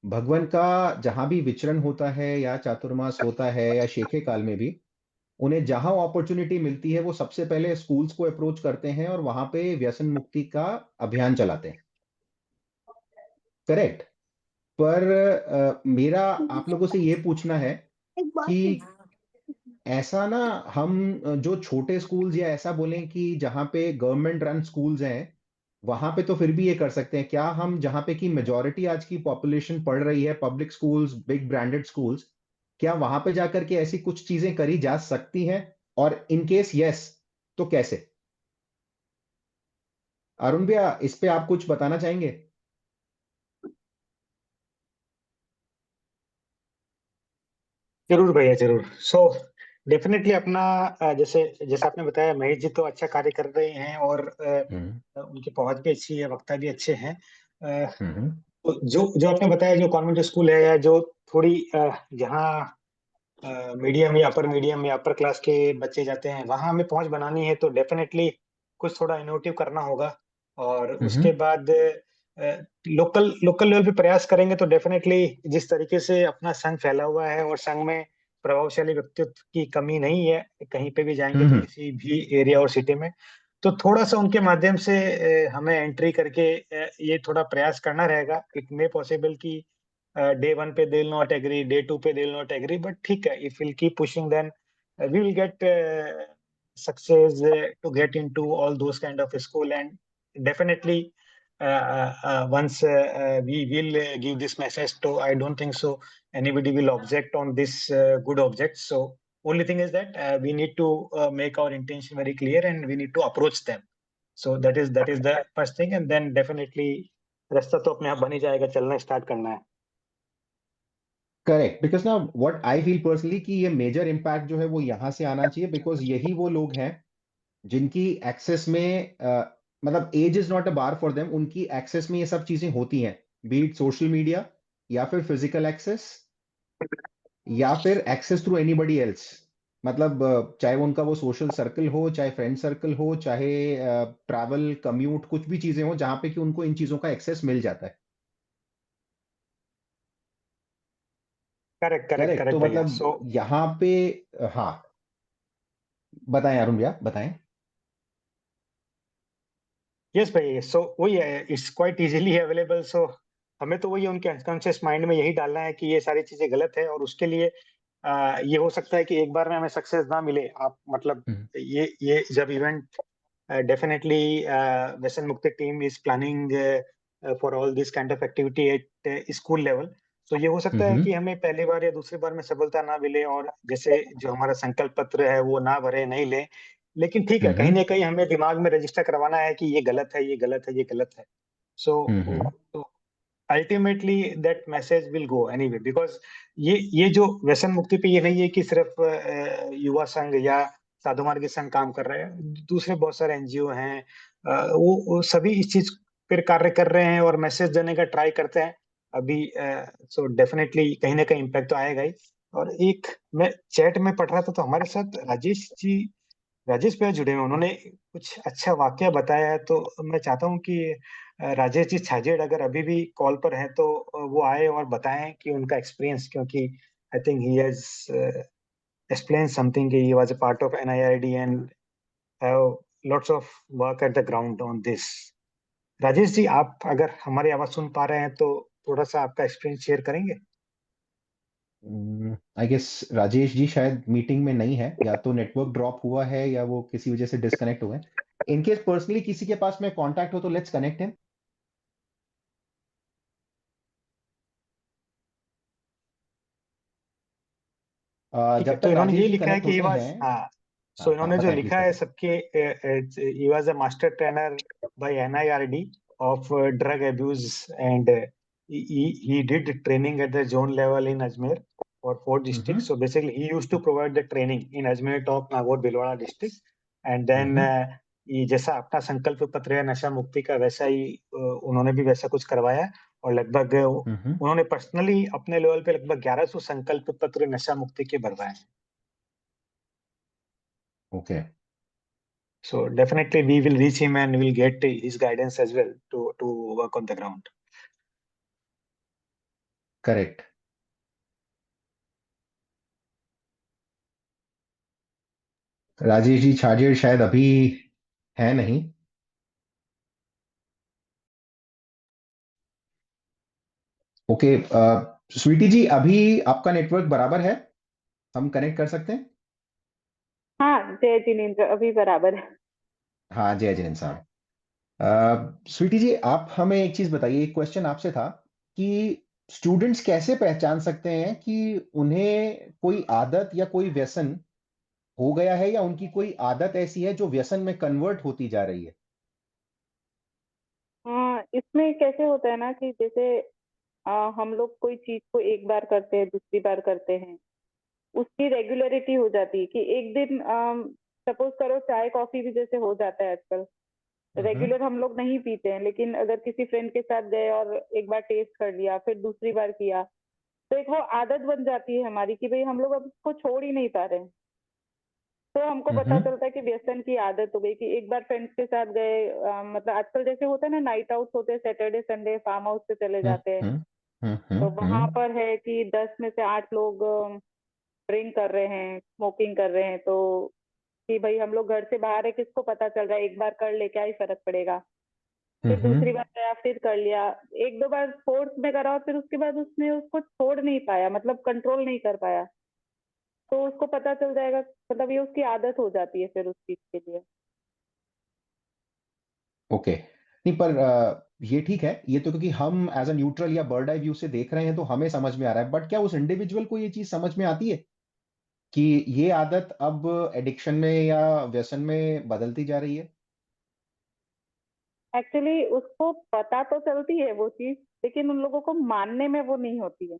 भगवान का जहां भी विचरण होता है या चातुर्मास होता है या शेखे काल में भी, उन्हें जहां अपॉर्चुनिटी मिलती है वो सबसे पहले स्कूल्स को अप्रोच करते हैं और वहां पे व्यसन मुक्ति का अभियान चलाते हैं। करेक्ट। पर मेरा आप लोगों से ये पूछना है कि ऐसा ना हम जो छोटे स्कूल्स या ऐसा बोलें कि जहां पे गवर्नमेंट रन स्कूल्स हैं वहां पे तो फिर भी ये कर सकते हैं क्या, हम जहां पे की मेजोरिटी आज की पॉपुलेशन पढ़ रही है public schools, big branded schools, क्या वहां पे जाकर के ऐसी कुछ चीजें करी जा सकती हैं? और इन केस यस तो कैसे? अरुण भैया इस पे आप कुछ बताना चाहेंगे? जरूर भैया जरूर। सो डेफिनेटली अपना जैसे जैसे आपने बताया महेश जी तो अच्छा कार्य कर रहे हैं और उनकी पहुंच भी अच्छी है, वक्ता भी अच्छे हैं। तो जो जो आपने बताया जो कॉन्वेंट स्कूल है या जो थोड़ी जहाँ मीडियम या अपर मीडियम या अपर क्लास के बच्चे जाते हैं वहां हमें पहुंच बनानी है, तो डेफिनेटली कुछ थोड़ा इनोवेटिव करना होगा। और उसके बाद लोकल लोकल लेवल पे प्रयास करेंगे तो डेफिनेटली जिस तरीके से अपना संघ फैला हुआ है और संघ में प्रभावशाली व्यक्तित्व की कमी नहीं है, कहीं पे भी जाएंगे तो किसी भी एरिया और सिटी में, तो थोड़ा सा उनके माध्यम से हमें एंट्री करके ये थोड़ा प्रयास करना रहेगा। इट मे पॉसिबल की डे 1 पे they will not agree, day 2 पे they will not agree, but ठीक है, if will keep pushing then we will get success to get into all those kind of school, and definitely once we will give this message to, I don't think so anybody will object on this good object. So only thing is that we need to make our intention very clear, and we need to approach them. So that is the first thing, and then definitely रास्ता तो अपने आप बन ही जाएगा, चलना start करना है. Correct, because ना व्हाट आई फील पर्सनली कि ये मेजर इम्पैक्ट जो है वो यहाँ से आना चाहिए, बिकॉज यही वो लोग हैं जिनकी एक्सेस में मतलब as is not a bar for them, उनकी एक्सेस में ये सब चीजें होती हैं, बीट सोशल मीडिया या फिर फिजिकल एक्सेस या फिर एक्सेस थ्रू एनीबडी एल्स. मतलब चाहे उनका वो सोशल सर्कल हो, चाहे फ्रेंड सर्कल हो, चाहे ट्रैवल कम्यूट, कुछ भी चीजें हो जहां पे कि उनको इन चीजों का एक्सेस मिल जाता है. करेक्ट तो भैया. मतलब सो यहाँ पे हाँ, बताएं अरुण भैया, बताएं. यस भाई, सो वही है, इट्स क्वाइट इजीली अवेलेबल. सो हमें तो वही उनके अनकॉन्शियस माइंड में यही डालना है कि ये सारी चीजें गलत है, और उसके लिए ये हो सकता है कि एक बार में हमें सक्सेस ना मिले. आप मतलब ये जब इवेंट डेफिनेटली व्यसन मुक्ति team is planning for all this kind of activity at school level. तो ये हो सकता है कि हमें पहली बार या दूसरी बार में सफलता ना मिले, और जैसे जो हमारा संकल्प पत्र है वो ना भरे, नहीं ले. लेकिन ठीक है, कहीं ना कहीं हमें दिमाग में रजिस्टर करवाना है कि ये गलत है, ये गलत है, ये गलत है. So ultimately that message will go anyway, because ये जो व्यसन मुक्ति पे ये नहीं है कि सिर्फ युवा संघ या साधु मार्गी संघ काम कर रहे हैं. दूसरे बहुत सारे एनजीओ हैं, वो सभी इस चीज पर कार्य कर रहे हैं और मैसेज देने का ट्राई करते हैं अभी. सो डेफिनेटली कहीं ना कहीं इम्पैक्ट तो आएगा ही. और एक मैं चैट में पढ़ रहा था, तो हमारे साथ राजेश भैया जुड़े हैं, उन्होंने कुछ अच्छा वाकया बताया है. तो मैं चाहता हूँ कि राजेश जी छाजेड़ अगर अभी भी कॉल पर हैं तो वो आए और बताएं कि उनका एक्सपीरियंस, क्योंकि I think he has explained something. He was a part of NIRD and have lots of work at the ground on this. Rajesh ji, आप अगर हमारी आवाज सुन पा रहे हैं तो थोड़ा सा आपका एक्सपीरियंस शेयर करेंगे. आई गेस राजेश जी शायद मीटिंग में नहीं है, या तो नेटवर्क ड्रॉप हुआ है या वो किसी वजह से डिस्कनेक्ट हुए. इनकेस पर्सनली किसी के पास में कांटेक्ट हो तो लेट्स कनेक्ट हिम. ठीक है, जब तो तक इन्होंने राजेश ये जी लिखा है कनेक्ट कि he होते was, हैं. हाँ, सो इन्होंने जो बताएं, लिखा प्लीज है बताएं. सबके, he was a master trainer by NIRD of drug abuse, and he did training at the zone level in Ajmer for 4 districts. So basically he used to provide the training in Ajmer, Top, Nagaur, Bhilwara districts, and then ये जैसा अपना संकल्प पत्र है नशा मुक्ति का, वैसा ही उन्होंने भी वैसा कुछ करवाया. और लगभग उन्होंने पर्सनली अपने लेवल पे लगभग 1100 संकल्प पत्र नशा मुक्ति के भरवाए हैं. Okay, So definitely we will reach him and we'll get his guidance as well to work on the ground. Correct. Rajesh ji Chhajed शायद अभी है नहीं. ओके, स्वीटी जी अभी आपका नेटवर्क बराबर है, हम कनेक्ट कर सकते हैं. हाँ, जय जिनेन्द्र, अभी बराबर है. हाँ, जय जिनेन्द्र साहब. स्वीटी जी आप हमें एक चीज बताइए, एक क्वेश्चन आपसे था कि स्टूडेंट्स कैसे पहचान सकते हैं कि उन्हें कोई आदत या कोई व्यसन हो गया है, या उनकी कोई आदत ऐसी है जो व्यसन में कन्वर्ट होती जा रही है. हाँ, इसमें कैसे होता है ना कि जैसे हम लोग कोई चीज को एक बार करते हैं, दूसरी बार करते हैं, उसकी रेगुलरिटी हो जाती है कि एक दिन सपोज करो चाय कॉफी भी जैसे हो जाता है आजकल, रेगुलर हम लोग नहीं पीते हैं, लेकिन अगर किसी फ्रेंड के साथ गए और एक बार टेस्ट कर लिया, फिर दूसरी बार किया, तो एक वो आदत बन जाती है हमारी कि भाई हम लोग अब इसको छोड़ ही नहीं पा रहे हैं. तो हमको पता चलता है कि व्यसन की आदत हो गई कि एक बार फ्रेंड्स के साथ गए, मतलब आजकल जैसे होता है ना, नाइट आउट होते हैं, सैटरडे संडे फार्म हाउस पे चले जाते हैं, तो वहां पर है कि 10 में से 8 लोग ड्रिंक कर रहे हैं, स्मोकिंग कर रहे हैं. तो कि भाई हम लोग घर से बाहर है, किसको पता चल रहा है, एक बार कर ले क्या ही फर्क पड़ेगा. फिर दूसरी बार गया, फिर कर लिया, 1-2 बार फोर्स में करा, और फिर उसके बाद उसने उसको छोड़ नहीं पाया, मतलब कंट्रोल नहीं कर पाया. तो उसको पता चल जाएगा, मतलब ये उसकी आदत हो जाती है फिर उस चीज के लिए। ओके, नहीं पर ये ठीक है, ये तो क्योंकि हम एज अ न्यूट्रल या बर्ड आई व्यू से देख रहे हैं तो हमें समझ में आ रहा है, बट क्या उस इंडिविजुअल को ये चीज समझ में आती है कि ये आदत अब एडिक्शन में या व्यसन में बदलती जा रही है? एक्चुअली उसको पता तो चलती है वो चीज, लेकिन उन लोगों को मानने में वो नहीं होती है।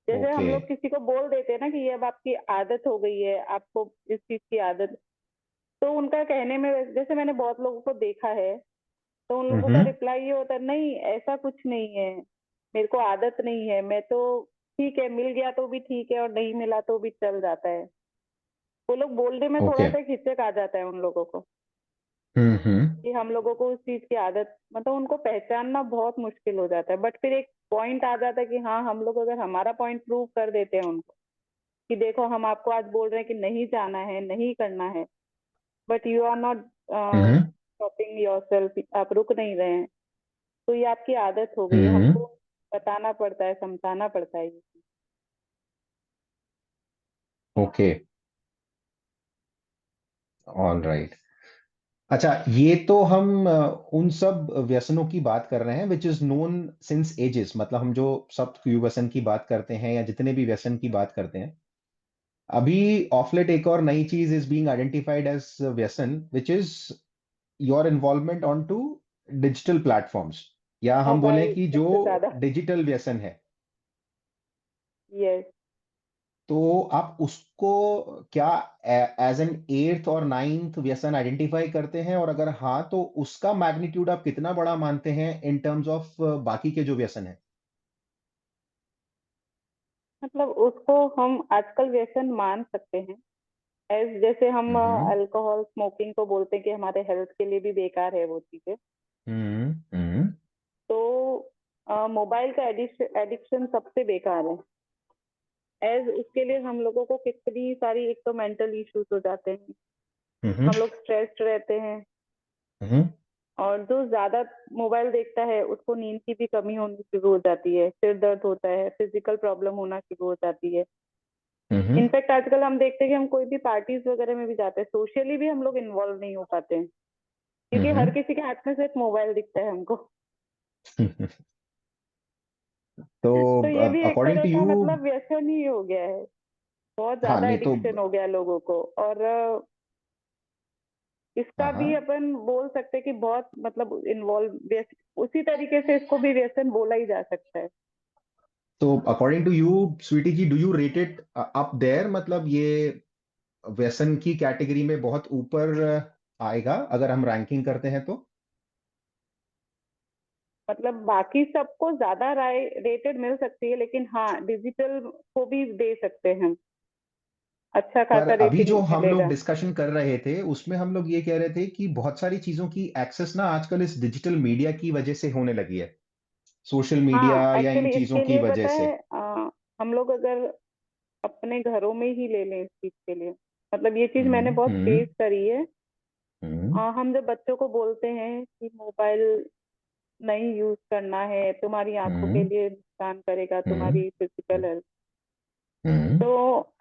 जैसे हम ओके। लोग किसी को बोल देते हैं ना कि ये अब आपकी आदत हो गई है, आपको इस चीज की आदत, तो उनका कहने में, जैसे मैंने बहुत लोगों को देखा है, तो उन लोगों का रिप्लाई ये होता है, नहीं ऐसा कुछ नहीं है, मेरे को आदत नहीं है, मैं तो ठीक है, मिल गया तो भी ठीक है और नहीं मिला तो भी चल जाता है। वो लोग बोलने में थोड़ा ओके। सा हिचक आ जाता है उन लोगों को हम्म। कि हम लोगों को उस चीज की आदत, मतलब उनको पहचानना बहुत मुश्किल हो जाता है। बट फिर एक पॉइंट आ जाता है कि हाँ, हम लोग अगर हमारा पॉइंट प्रूव कर देते हैं उनको कि देखो हम आपको आज बोल रहे हैं कि नहीं जाना है, नहीं करना है, but you are not stopping yourself, आप रुक नहीं रहे हैं, तो ये आपकी आदत हो गई है, हमको बताना पड़ता है, समझाना पड़ता है ये चीज। Okay, all right. अच्छा, ये तो हम उन सब व्यसनों की बात कर रहे हैं which is known since ages, मतलब हम जो सब व्यसन की बात करते हैं या जितने भी व्यसन की बात करते हैं, अभी ऑफलेट एक और नई चीज इज बीइंग आइडेंटिफाइड एज व्यसन which is your involvement on to digital platforms, या हम बोलें मोबाइल कि जो सबसे ज्यादा, डिजिटल व्यसन है, यस। तो आप उसको क्या एज एन 8th और 9th व्यसन आइडेंटिफाई करते हैं, और अगर हाँ तो उसका मैग्नीट्यूड आप कितना बड़ा मानते हैं इन टर्म्स ऑफ बाकी के जो व्यसन है? मतलब उसको हम आजकल व्यसन मान सकते हैं, एज जैसे हम अल्कोहल स्मोकिंग को बोलते हैं कि हमारे हेल्थ के लिए भी बेकार है वो चीजें, हम्म। तो मोबाइल का एडिक्शन सबसे बेकार है। एज उसके लिए हम लोगों को कितनी सारी, एक तो मेंटल इश्यूज हो जाते हैं, हम लोग स्ट्रेस्ड रहते हैं, और जो ज्यादा मोबाइल देखता है उसको नींद की भी कमी होनी शुरू हो जाती है, सिर दर्द होता है, फिजिकल प्रॉब्लम होना शुरू हो जाती है। इनफैक्ट आजकल हम देखते हैं कि हम कोई भी पार्टीज वगैरह में भी जाते हैं, सोशली भी हम लोग इन्वॉल्व नहीं हो पाते हैं, क्योंकि हर किसी के हाथ में सिर्फ मोबाइल दिखता है हमको। तो तो ये भी एक अकॉर्डिंग तरह टू का यू, मतलब व्यसन ही हो गया है, बहुत हाँ ज्यादा नहीं तो एडिक्शन हो गया है लोगों को। और इसका भी हाँ, अपन बोल सकते हैं कि बहुत मतलब इन्वॉल्व, उसी तरीके से इसको भी व्यसन बोला ही जा सकता है। तो according to you Sweety ji, do you rate it up there, मतलब ये व्यसन की कैटेगरी में बहुत ऊपर आएगा अगर हम रैंकिंग करते हैं तो? मतलब बाकी सबको ज्यादा रेटेड मिल सकती है, लेकिन हाँ डिजिटल को भी दे सकते हैं, अच्छा पर खासा अभी रेटिंग जो हम लोग मिलेगा। डिस्कशन कर रहे थे उसमें हम लोग ये कह रहे थे कि बहुत सारी चीजों की एक्सेस ना आजकल इस डिजिटल मीडिया की वजह से होने लगी है, सोशल मीडिया हाँ या इन एक्चुअली चीजों इसके की लिए वजह पता से। है, हम लोग अगर अपने घरों में ही ले लें इस चीज के लिए, मतलब ये चीज मैंने बहुत हम्म। फेस करी है। हम्म। हम जब बच्चों को बोलते हैं कि मोबाइल नहीं यूज करना है, तुम्हारी आंखों के हम्म। लिए नुकसान करेगा, हम्म। तुम्हारी फिजिकल हेल्थ, हम्म। तो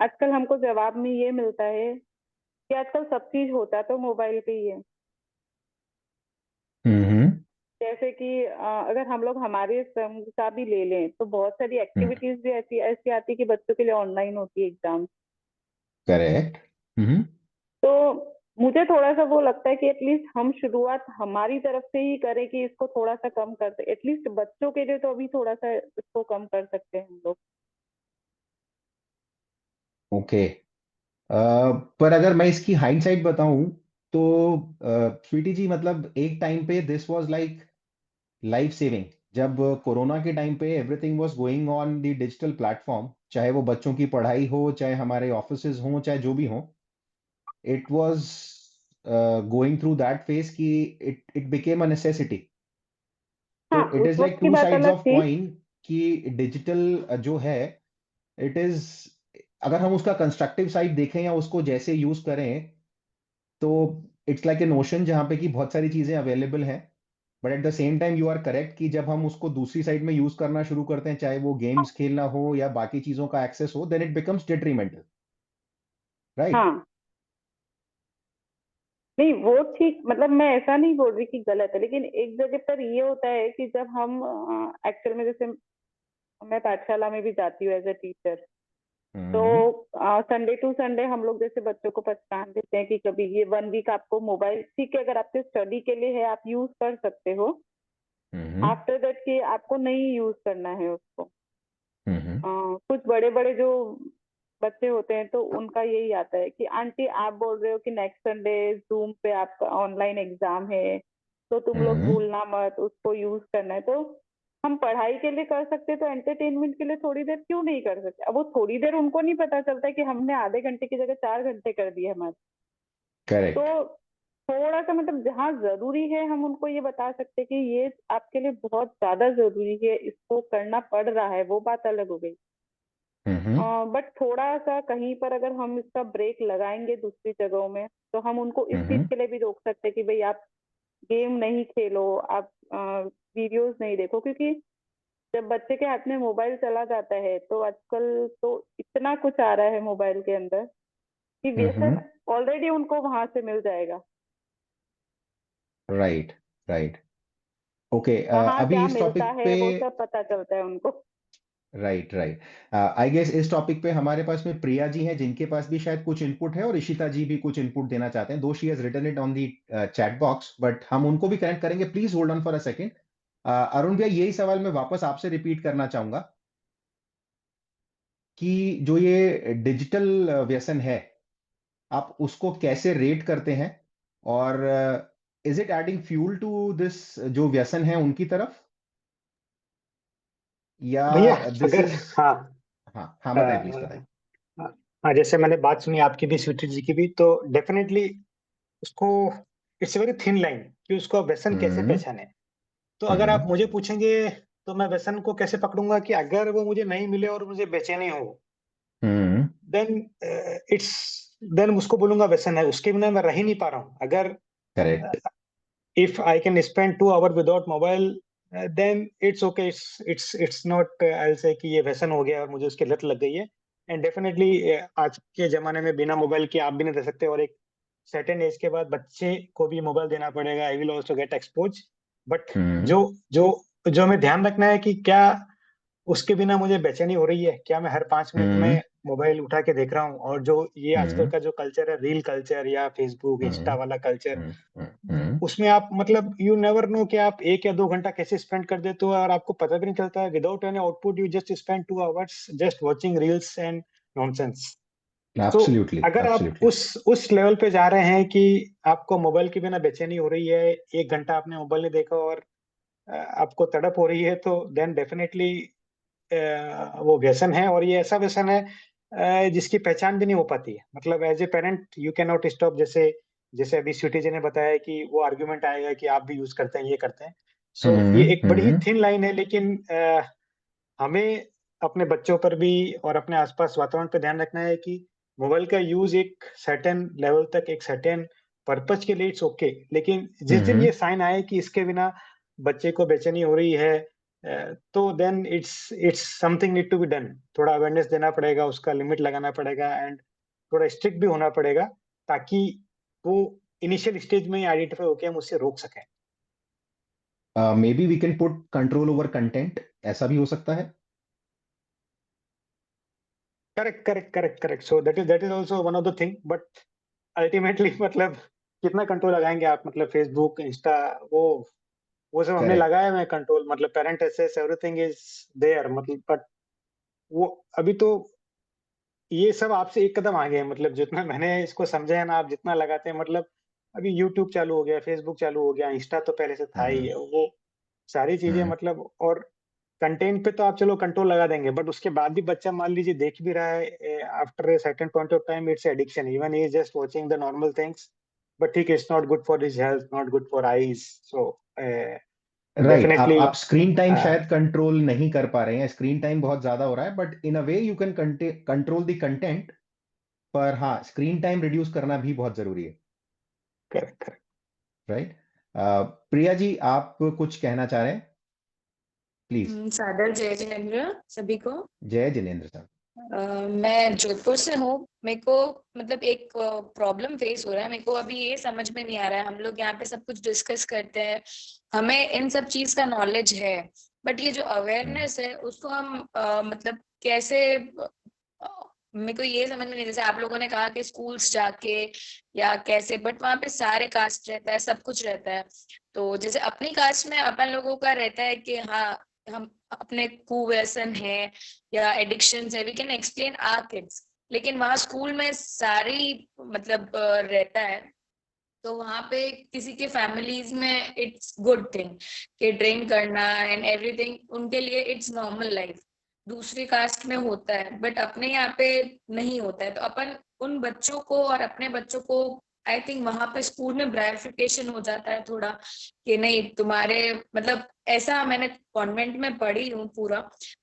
आजकल हमको जवाब में ये मिलता है कि आजकल सब चीज होता तो मोबाइल पे ही है। हम्म। जैसे कि अगर हम लोग हमारे संग का भी ले लें, तो बहुत सारी एक्टिविटीज भी ऐसी ऐसी आती है कि बच्चों के लिए ऑनलाइन होती है एग्जाम। करेक्ट। हम्म। तो मुझे थोड़ा सा वो लगता है कि एटलीस्ट हम शुरुआत हमारी तरफ से ही करें कि इसको थोड़ा सा कम करते, एटलीस्ट बच्चों के लिए तो अभी थोड़ा सा इसको कम कर सकते हैं हम लोग। ओके, पर अगर मैं इसकी हाइंडसाइट बताऊं तो स्वीटी जी, मतलब एक टाइम पे this was like life saving, जब कोरोना के टाइम पे everything was going on the digital platform, चाहे वो बच्चों की पढ़ाई हो, चाहे हमारे ऑफिसेज हों, चाहे जो भी हो, it was going through that phase कि इट बिकेम अ नेसेसिटी। तो हाँ इट उस इज लाइक वक्त की टू बात साइड्स अलग ऑफ थी। कॉइन कि डिजिटल जो है, इट इज, अगर हम उसका कंस्ट्रक्टिव साइड देखें या उसको जैसे यूज करें, तो इट्स लाइक एन ओशन जहाँ पे कि बहुत सारी चीजें अवेलेबल हैं, but at the same time you are correct कि जब हम उसको दूसरी साइड में यूज करना शुरू करते हैं, चाहे वो गेम्स खेलना हो या बाकी चीजों का एक्सेस हो, then it becomes detrimental. Right? हाँ नहीं वो ठीक, मतलब मैं ऐसा नहीं बोल रही कि गलत है, लेकिन एक जगह पर ये होता है कि जब हम एक्चुअल में, जैसे मैं पाठशाला में भी जाती हूँ एज ए टीचर, तो संडे टू संडे हम लोग जैसे बच्चों को पहचान देते हैं कि कभी ये 1 वीक आपको मोबाइल, ठीक है अगर आपके स्टडी के लिए है आप यूज कर सकते हो, आफ्टर दैट कि आपको नहीं यूज करना है उसको। कुछ बड़े बड़े जो बच्चे होते हैं तो उनका यही आता है कि आंटी आप बोल रहे हो कि नेक्स्ट संडे जूम पे आपका ऑनलाइन एग्जाम है, तो तुम लोग भूलना मत, उसको यूज करना है। तो हम पढ़ाई के लिए कर सकते तो एंटरटेनमेंट के लिए थोड़ी देर क्यों नहीं कर सकते? अब वो थोड़ी देर उनको नहीं पता चलता कि हमने आधे घंटे की जगह 4 घंटे कर दिए हमारे। करेक्ट। तो थोड़ा सा मतलब जहाँ जरूरी है हम उनको ये बता सकते कि ये आपके लिए बहुत ज्यादा जरूरी है, इसको करना पड़ रहा है, वो बात अलग हो गई। बट थोड़ा सा कहीं पर अगर हम इसका ब्रेक लगाएंगे दूसरी जगहों में, तो हम उनको इस चीज के लिए भी रोक सकते हैं कि भाई आप गेम नहीं खेलो, आप वीडियोस नहीं देखो, क्योंकि जब बच्चे के हाथ में मोबाइल चला जाता है तो आजकल तो इतना कुछ आ रहा है मोबाइल के अंदर कि व्यसन ऑलरेडी उनको वहां से मिल जाएगा। Right right. ओके, वहां अभी क्या इस मिलता टॉपिक है पे वो सब पता चलता है उनको। Right right. आई गेस इस टॉपिक पे हमारे पास में प्रिया जी हैं जिनके पास भी शायद कुछ इनपुट है, और इशिता जी भी कुछ इनपुट देना चाहते हैं, though she has written it on the chat box, but हम उनको भी कनेक्ट करेंगे। Please hold on for a second. Arun भैया, यही सवाल मैं वापस आपसे रिपीट करना चाहूंगा कि जो ये डिजिटल व्यसन है आप उसको कैसे रेट करते हैं, और is it adding fuel to this जो व्यसन है उनकी तरफ, या भैया दिस अगर इज। हाँ हाँ हाँ, बताएं प्लीज बताएं। हाँ, जैसे मैंने बात सुनी आपकी भी, स्वीटी जी की भी, तो डेफिनेटली उसको इट्स वेरी थिन लाइन कि उसको व्यसन कैसे पहचाने। तो अगर आप मुझे पूछेंगे तो मैं व्यसन को कैसे पकड़ूंगा कि अगर वो मुझे नहीं मिले और मुझे बेचैनी हो, देन इट्स देन उसको बोलूंगा व्यसन है, उसके बिना मैं रह ही नहीं पा रहा हूँ। अगर correct. if I can spend 2 hours without mobile, then it's okay. It's not I'll say कि ये व्यसन हो गया और मुझे उसकी लत लग गई है। एंड डेफिनेटली आज के जमाने में बिना मोबाइल के आप भी नहीं रह सकते, और एक सर्टेन एज के बाद बच्चे को भी मोबाइल देना पड़ेगा। I will also get expose. But जो जो जो हमें ध्यान रखना है कि क्या उसके बिना मुझे बेचैनी हो रही है, क्या मैं हर 5 मिनट में मोबाइल उठा के देख रहा हूँ। और जो ये आजकल का जो कल्चर है, रील कल्चर या फेसबुक इंस्टा वाला कल्चर, उसमें आप मतलब यू नेवर नो कि आप 1 या 2 घंटा कैसे स्पेंड कर देते हो और आपको पता भी नहीं चलता है। Without any output you just spend 2 hours just watching reels and nonsense. तो अगर आप उस लेवल पे जा रहे हैं कि आपको मोबाइल के बिना बेचैनी हो रही है, 1 घंटा आपने मोबाइल नहीं देखा और आपको तड़प हो रही है, तो देन डेफिनेटली वो व्यसन है। और ये ऐसा व्यसन है जिसकी पहचान भी नहीं हो पाती है। मतलब as a parent you can not stop. जैसे अभी स्वीटी जी ने बताया कि वो आर्ग्यूमेंट आएगा कि आप भी यूज करते हैं, ये करते हैं। सो ये एक बड़ी ही थिन लाइन है, लेकिन हमें अपने बच्चों पर भी और अपने आसपास वातावरण पर ध्यान रखना है कि मोबाइल का यूज एक सर्टेन लेवल तक, एक सर्टेन पर्पज के लिए इट्स ओके। लेकिन जिस दिन ये साइन आए कि इसके बिना बच्चे को बेचैनी हो रही है, तो then it's something need to be done. थोड़ा अवेयरनेस देना पड़ेगा, उसका लिमिट लगाना पड़ेगा, एंड थोड़ा स्ट्रिक्ट भी होना पड़ेगा, ताकि वो इनिशियल स्टेज में आइडेंटिफाई होकर हम उससे रोक सकें। Maybe we can put control over content, ऐसा भी हो सकता है। Correct. So that is also one of the thing. But ultimately मतलब कितना कंट्रोल लगाएंगे आप? मतलब फेसबुक, इंस्टा, वो सब हमने लगाया है कंट्रोल। मतलब parent access everything is there. मतलब बट वो अभी तो ये सब आपसे एक कदम आगे है। मतलब जितना मैंने इसको समझा है ना, आप जितना लगाते हैं, मतलब अभी यूट्यूब चालू हो गया, फेसबुक चालू हो गया, इंस्टा तो पहले से था ही, वो सारी चीजें मतलब। और कंटेंट पे तो आप चलो कंट्रोल लगा देंगे, बट उसके बाद भी बच्चा मान लीजिए देख भी रहा है, after a certain point of time it's addiction. Even he is just watching the normal things, but ठीक, it's not good for his health, not good for eyes. So right. Definitely आप स्क्रीन टाइम शायद control नहीं कर पा रहे हैं, screen time बहुत ज्यादा हो रहा है, but in a way you can control the content. पर हाँ, स्क्रीन टाइम रिड्यूस करना भी बहुत जरूरी है। करेक्ट। राइट। प्रिया जी, आप कुछ कहना चाह रहे हैं, प्लीज। सादर जय जिनेंद्र सभी को। जय जिनेंद्र साहब। मैं जोधपुर से हूँ। मेरे को मतलब एक प्रॉब्लम फेस हो रहा है। मेरे को अभी ये समझ में नहीं आ रहा है, हम लोग यहाँ पे सब कुछ डिस्कस करते हैं, हमें इन सब चीज का नॉलेज है, बट ये जो अवेयरनेस है उसको हम मतलब कैसे मेरे को ये समझ में नहीं, जैसे आप लोगों ने कहा कि स्कूल्स जाके या कैसे, बट वहाँ पे सारे कास्ट रहता है, सब कुछ रहता है। तो जैसे अपनी कास्ट में अपन लोगों का रहता है कि हाँ हम अपने कुव्यसन है या एडिक्शंस है, we can explain our kids, लेकिन वहाँ स्कूल में सारी मतलब रहता है। तो वहाँ पे किसी के फैमिलीज में इट्स गुड थिंग कि ड्रिंक करना एंड एवरीथिंग, उनके लिए इट्स नॉर्मल लाइफ। दूसरी कास्ट में होता है बट अपने यहाँ पे नहीं होता है। तो अपन उन बच्चों को और अपने बच्चों को, आई थिंक वहां पे स्कूल में ब्राइफिकेशन हो जाता है थोड़ा कि नहीं तुम्हारे मतलब, ऐसा मैंने कॉन्वेंट में पढ़ी हूँ पूरा।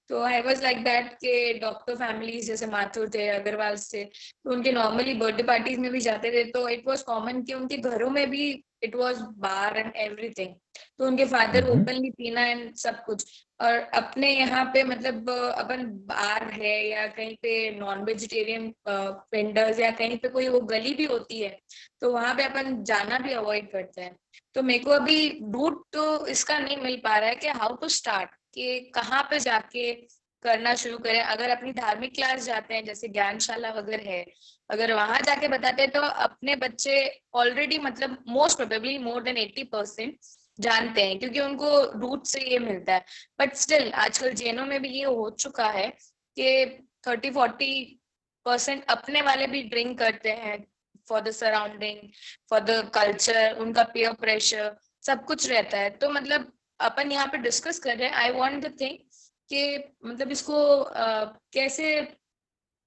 तो आई वाज लाइक दैट के डॉक्टर फैमिलीज जैसे माथुर थे, अग्रवाल से, तो उनके नॉर्मली बर्थडे पार्टीज में भी जाते थे, तो इट वाज कॉमन कि उनके घरों में भी it was bar and everything. तो उनके फादर ओपनली पीना एंड सब कुछ। और अपने यहाँ पे मतलब अपन बार है या कहीं पे नॉन वेजिटेरियन वेंडर्स या कहीं पे कोई वो गली भी होती है, तो वहां पे अपन जाना भी अवॉइड करते हैं। तो मेरे को अभी रूट तो इसका नहीं मिल पा रहा है कि हाउ टू स्टार्ट, कि कहाँ पे जाके करना शुरू करें। अगर अपनी धार्मिक क्लास जाते हैं जैसे ज्ञानशाला वगैरह है, अगर वहां जाके बताते हैं तो अपने बच्चे ऑलरेडी मतलब मोस्ट प्रोबेबली मोर देन 80% जानते हैं, क्योंकि उनको रूट से ये मिलता है। बट स्टिल आजकल जैनों में भी ये हो चुका है कि 30-40% अपने वाले भी ड्रिंक करते हैं for the surrounding, for the culture, उनका पीयर प्रेशर सब कुछ रहता है। तो मतलब अपन यहाँ पे डिस्कस कर रहे हैं, आई वांट द थिंग कि मतलब इसको कैसे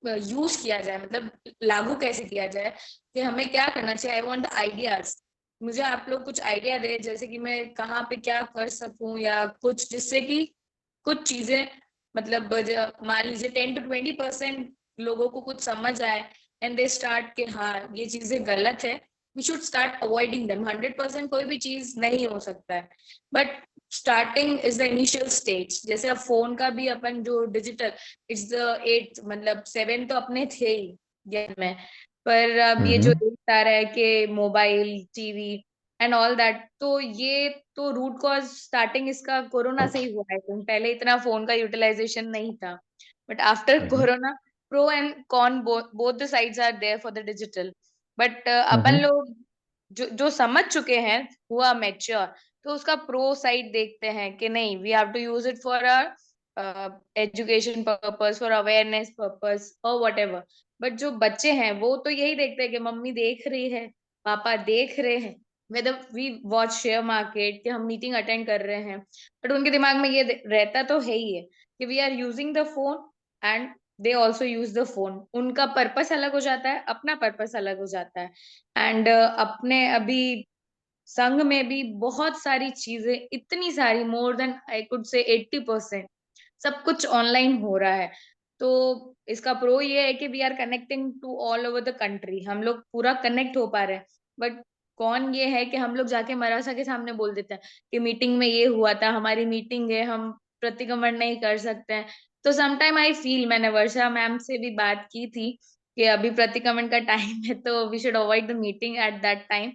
यूज किया जाए, मतलब लागू कैसे किया जाए, कि हमें क्या करना चाहिए। आई वांट द आइडियाज, मुझे आप लोग कुछ आइडिया दे, जैसे कि मैं कहाँ पे क्या कर सकूं या कुछ, जिससे कि कुछ चीजें मतलब मान लीजिए 10-20% लोगों को कुछ समझ आए एंड दे स्टार्ट कि हाँ ये चीजें गलत है, we should start avoiding them. 100% कोई भी चीज नहीं हो सकता है, but starting is the initial stage. जैसे अब फोन का भी अपन जो डिजिटल, इट्स द 8 मतलब 7 तो अपने थे ही ज्ञान में, पर अब ये जो 8 आ रहा है कि mobile TV and all that, तो ये तो रूट कॉज स्टार्टिंग इसका कोरोना से ही हुआ है। पहले इतना फोन का यूटिलाइजेशन नहीं था, but after corona pro and con both the sides are there for the digital. But अपन लोग जो समझ चुके हैं, हुआ मैच्योर, तो उसका प्रो साइड देखते हैं कि नहीं, we have to use it for our education purpose, for awareness purpose और वट एवर। बट जो बच्चे हैं वो तो यही देखते हैं कि मम्मी देख रही है, पापा देख रहे हैं, whether we watch share market, कि हम मीटिंग अटेंड कर रहे हैं, बट उनके दिमाग में ये रहता तो है ही है कि we are using the phone and they also use the phone. उनका पर्पस अलग हो जाता है, अपना पर्पस अलग हो जाता है। एंड अपने अभी संघ में भी बहुत सारी चीजें, इतनी सारी, more then I could say 80% सब कुछ ऑनलाइन हो रहा है। तो इसका प्रो ये है कि we are connecting to all over the country, हम लोग पूरा कनेक्ट हो पा रहे हैं। बट कौन ये है कि हम लोग जाके मरासा के सामने बोल देते हैं कि मीटिंग में ये हुआ था, हमारी मीटिंग है, हम प्रतिक्रमण नहीं कर सकते हैं। तो समटाइम आई फील, मैंने वर्षा मैम से भी बात की थी कि अभी प्रतिक्रमण का टाइम है, तो we should avoid the meeting at that time,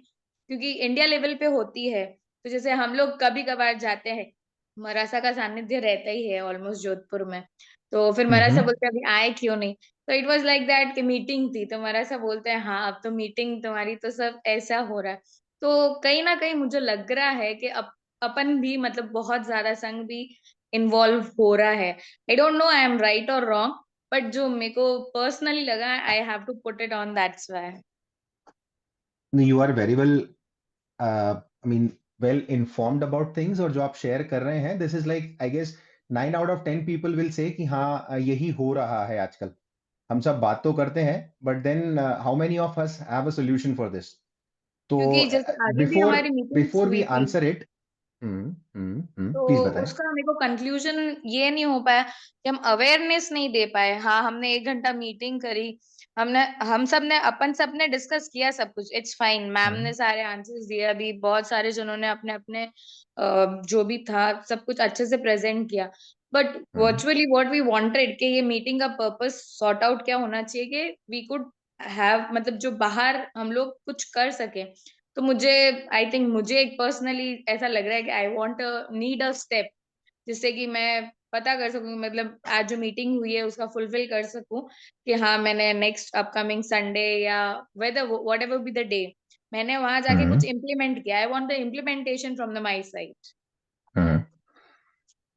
क्योंकि इंडिया लेवल पे होती है। तो जैसे हम लोग कभी कभार जाते हैं, मरासा का सानिध्य रहता ही है ऑलमोस्ट जोधपुर में, तो फिर मरासा बोलते हैं अभी आए क्यों नहीं। तो इट वाज लाइक दैट कि मीटिंग थी, तो मरासा बोलते हैं हाँ अब तो मीटिंग तुम्हारी, तो सब ऐसा हो रहा है। तो कहीं ना कहीं मुझे लग रहा है कि अपन भी मतलब बहुत ज्यादा संघ भी इन्वॉल्व हो रहा है। I don't know I am right और रॉन्ग, बट जो मेरे को पर्सनली लगा, I have to put it on, that's why. You are very well, I mean, well informed about things, और जो आप शेयर कर रहे हैं, this is like, I guess 9 out of 10 people will say कि हाँ यही हो रहा है आजकल। हम सब बात तो करते हैं, but then how many of us have a solution for this? तो क्योंकि जैसे आगे भी before हमारी मीटिंग्स we हुई थी, answer it, तो प्लीज बताएं। उसका मेरे को कंक्लूजन ये नहीं हो पाया कि हम अवेयरनेस नहीं दे पाए। हाँ, हमने 1 घंटा मीटिंग करी, हम सब ने अपन सब ने डिस्कस किया सब कुछ, इट्स फाइन, मैम ने सारे आंसर्स दिए, अभी बहुत सारे जनों ने अपने अपने जो भी था सब कुछ अच्छे से प्रेजेंट किया। But virtually what we wanted कि ये मीटिंग का पर्पस सॉर्ट आउट क्या होना चाहिए कि वी कुड हैव मतलब जो बाहर हम लोग कुछ कर सके। तो मुझे आई थिंक मुझे एक पर्सनली ऐसा लग रहा है कि I want need a step जिससे कि मैं पता कर सकूं, मतलब आज जो मीटिंग हुई है उसका फुलफिल कर सकूं कि हाँ मैंने नेक्स्ट अपकमिंग संडे या whether whatever be the day मैंने वहां जाके कुछ इम्प्लीमेंट किया। I want the implementation from the my side.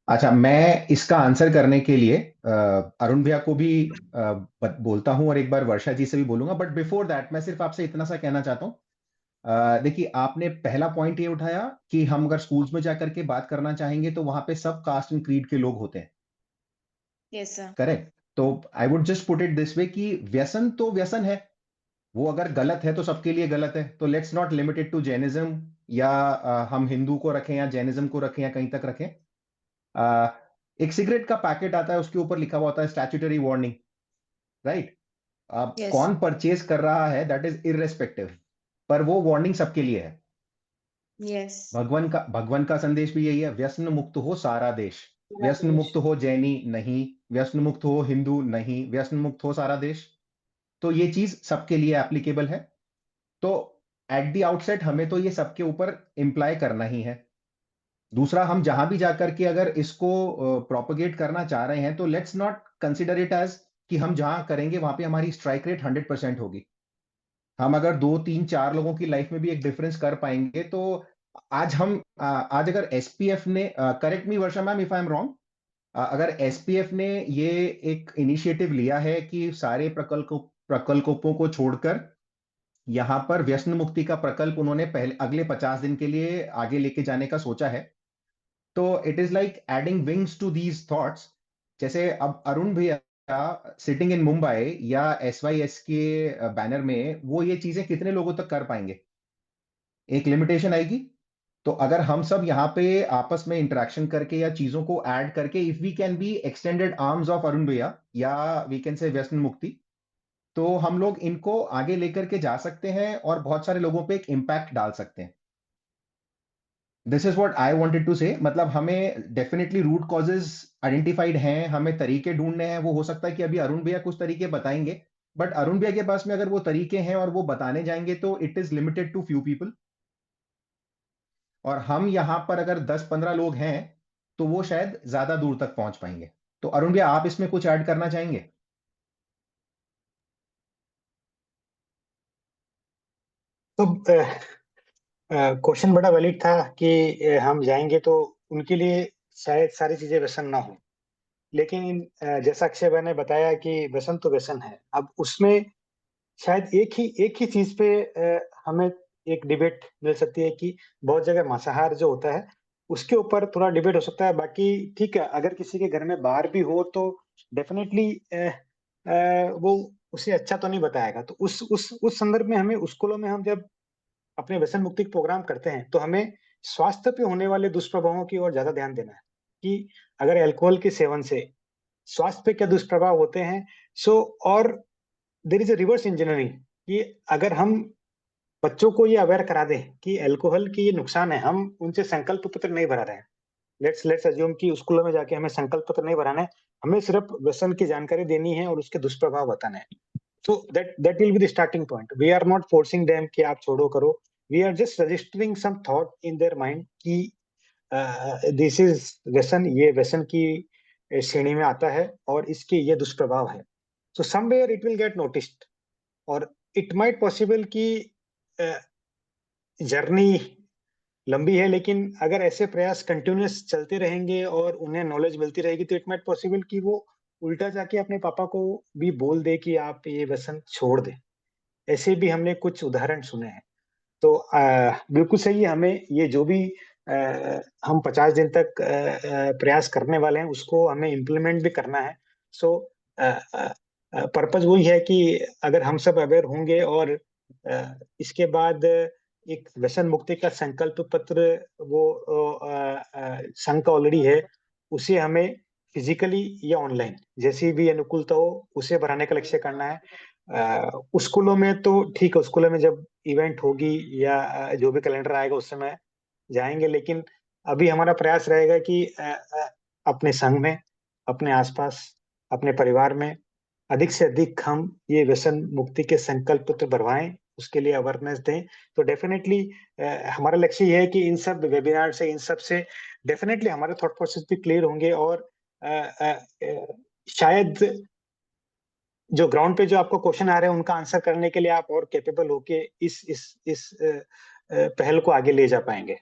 अच्छा, मैं इसका आंसर करने के लिए अरुण भैया को भी बोलता हूं और एक बार वर्षा जी से भी बोलूंगा, बट बिफोर दैट मैं सिर्फ आपसे इतना सा कहना चाहता हूं। देखिए, आपने पहला पॉइंट ये उठाया कि हम अगर स्कूल्स में जाकर के बात करना चाहेंगे तो वहां पे सब कास्ट एंड क्रीड के लोग होते हैं। Yes sir. करेक्ट। तो I would just put it this way कि व्यसन तो व्यसन है, वो अगर गलत है तो सबके लिए गलत है। तो let's not limited to Jainism, या हम हिंदू को रखें या जैनिज्म को रखें या कहीं तक रखें। एक सिगरेट का पैकेट आता है, उसके ऊपर लिखा हुआ होता है स्टैट्यूटरी वार्निंग, राइट। अब Yes. कौन परचेज कर रहा है दैट इज इररेस्पेक्टिव, पर वो वार्निंग सबके लिए है। यस। भगवान का संदेश भी यही है, व्यसन मुक्त हो सारा देश। व्यसन मुक्त हो जैनी नहीं, व्यसन मुक्त हो हिंदू नहीं, व्यसन मुक्त हो सारा देश। तो ये चीज सबके लिए एप्लीकेबल है। तो एट द आउटसेट हमें तो ये सबके ऊपर इंप्लाई करना ही है। दूसरा, हम जहां भी जाकर के अगर इसको प्रोपोगेट करना चाह रहे हैं तो let's not consider it as कि हम जहां करेंगे वहां पे हमारी स्ट्राइक रेट 100% होगी। हम अगर 2 3 4 लोगों की लाइफ में भी एक डिफरेंस कर पाएंगे तो आज अगर एसपीएफ ने, correct me Varsha ma'am if I am wrong, अगर एसपीएफ ने ये एक इनिशिएटिव लिया है कि सारे प्रकल्पों को छोड़कर यहां पर व्यसन मुक्ति का प्रकल्प उन्होंने पहले अगले 50 दिन के लिए आगे लेके जाने का सोचा है, तो it is like adding wings to these thoughts. जैसे अब अरुण भैया सिटिंग इन मुंबई या एसवाईएस के बैनर में वो ये चीजें कितने लोगों तक कर पाएंगे, एक लिमिटेशन आएगी। तो अगर हम सब यहाँ पे आपस में इंटरेक्शन करके या चीजों को ऐड करके, if we can be extended arms of Arun भैया या वी कैन से व्यसन मुक्ति, तो हम लोग इनको आगे लेकर के जा सकते हैं और बहुत सारे लोगों पे एक इम्पैक्ट डाल सकते हैं। This is what I wanted to say. मतलब हमें डेफिनेटली रूट कॉजेज आइडेंटिफाइड हैं, हमें तरीके ढूंढने हैं। वो हो सकता है कि अभी अरुण भैया कुछ तरीके बताएंगे, बट अरुण भैया के पास में अगर वो तरीके हैं और वो बताने जाएंगे तो it is limited to few people. और हम यहां पर अगर 10 15 लोग हैं तो वो शायद ज्यादा दूर तक पहुंच पाएंगे। तो अरुण भैया, आप इसमें कुछ ऐड करना चाहेंगे? तो क्वेश्चन बड़ा वैलिड था कि हम जाएंगे तो उनके लिए शायद सारी चीजें व्यसन ना हो, लेकिन जैसा अक्षय भाई ने बताया कि व्यसन तो व्यसन है। अब उसमें शायद एक ही चीज पे हमें एक डिबेट मिल सकती है कि बहुत जगह मांसाहार जो होता है उसके ऊपर थोड़ा डिबेट हो सकता है। बाकी ठीक है, अगर किसी के घर में बाहर भी हो तो डेफिनेटली वो उसे अच्छा तो नहीं बताएगा। तो उस संदर्भ में हमें स्कूलों में हम जब अपने व्यसन मुक्ति प्रोग्राम करते हैं तो हमें स्वास्थ्य पे होने वाले दुष्प्रभावों की ओर ज्यादा ध्यान देना है कि अगर अल्कोहल के सेवन से स्वास्थ्य पे क्या दुष्प्रभाव होते हैं। और there is a reverse engineering कि अगर हम बच्चों को ये अवेयर करा दें कि अल्कोहल की ये नुकसान है, हम उनसे संकल्प पत्र नहीं भरा रहे हैं। लेट्स अज्यूम कि स्कूलों में जाके हमें संकल्प पत्र नहीं भराना है, हमें सिर्फ व्यसन की जानकारी देनी है और उसके दुष्प्रभाव बताना है। So that will be the starting point. We are not forcing them कि आप छोड़ो करो. We are just registering some thought in their mind कि this is व्यसन, ये व्यसन की श्रेणी में आता है और इसके ये दुष्प्रभाव है। So somewhere it will get noticed. और it might possible कि जर्नी लंबी है, लेकिन अगर ऐसे प्रयास कंटिन्यूस चलते रहेंगे और उन्हें नॉलेज मिलती रहेगी तो इट माइट पॉसिबल कि वो उल्टा जाके अपने पापा को भी बोल दे कि आप ये व्यसन छोड़ दें। ऐसे भी हमने कुछ उदाहरण सुने हैं। तो बिल्कुल सही है, हमें ये जो भी हम 50 दिन तक प्रयास करने वाले हैं उसको हमें इम्प्लीमेंट भी करना है। सो पर्पज वही है कि अगर हम सब अवेयर होंगे और इसके बाद एक व्यसन मुक्ति का संकल्प पत्र वो संघ का ऑलरेडी है, उसे हमें फिजिकली या ऑनलाइन जैसी भी अनुकूलता हो उसे बढ़ाने का लक्ष्य करना है। स्कूलों में तो ठीक है, स्कूलों में जब इवेंट होगी या जो भी कैलेंडर आएगा उस समय जाएंगे, लेकिन अभी हमारा प्रयास रहेगा कि अपने संघ में, अपने आसपास, अपने परिवार में अधिक से अधिक हम ये व्यसन मुक्ति के संकल्प तो बढ़वाएं, उसके लिए अवेयरनेस दें। तो डेफिनेटली हमारा लक्ष्य ये है कि इन सब वेबिनार से, इन सब से डेफिनेटली हमारे थॉट प्रोसेस भी क्लियर होंगे और शायद जो ग्राउंड पे जो आपको क्वेश्चन आ रहे हैं उनका आंसर करने के लिए आप और कैपेबल होके इस पहल को आगे ले जा पाएंगे।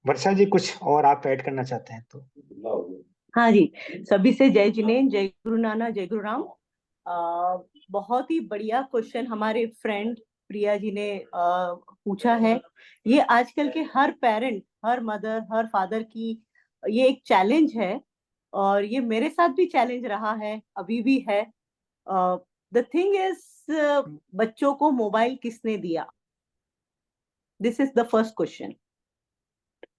वर्षा जी, कुछ और आप ऐड करना चाहते हैं तो? हाँ जी, सभी से जय जिनेन्द्र, जय गुरु नानक, जय गुरु राम। बहुत ही बढ़िया क्वेश्चन हमारे फ्रेंड प्रिया जी ने पूछा है। ये आजकल के हर पेरेंट, हर मदर, हर फादर की ये एक चैलेंज है और ये मेरे साथ भी चैलेंज रहा है, अभी भी है। द थिंग इज, बच्चों को मोबाइल किसने दिया? This is the first question.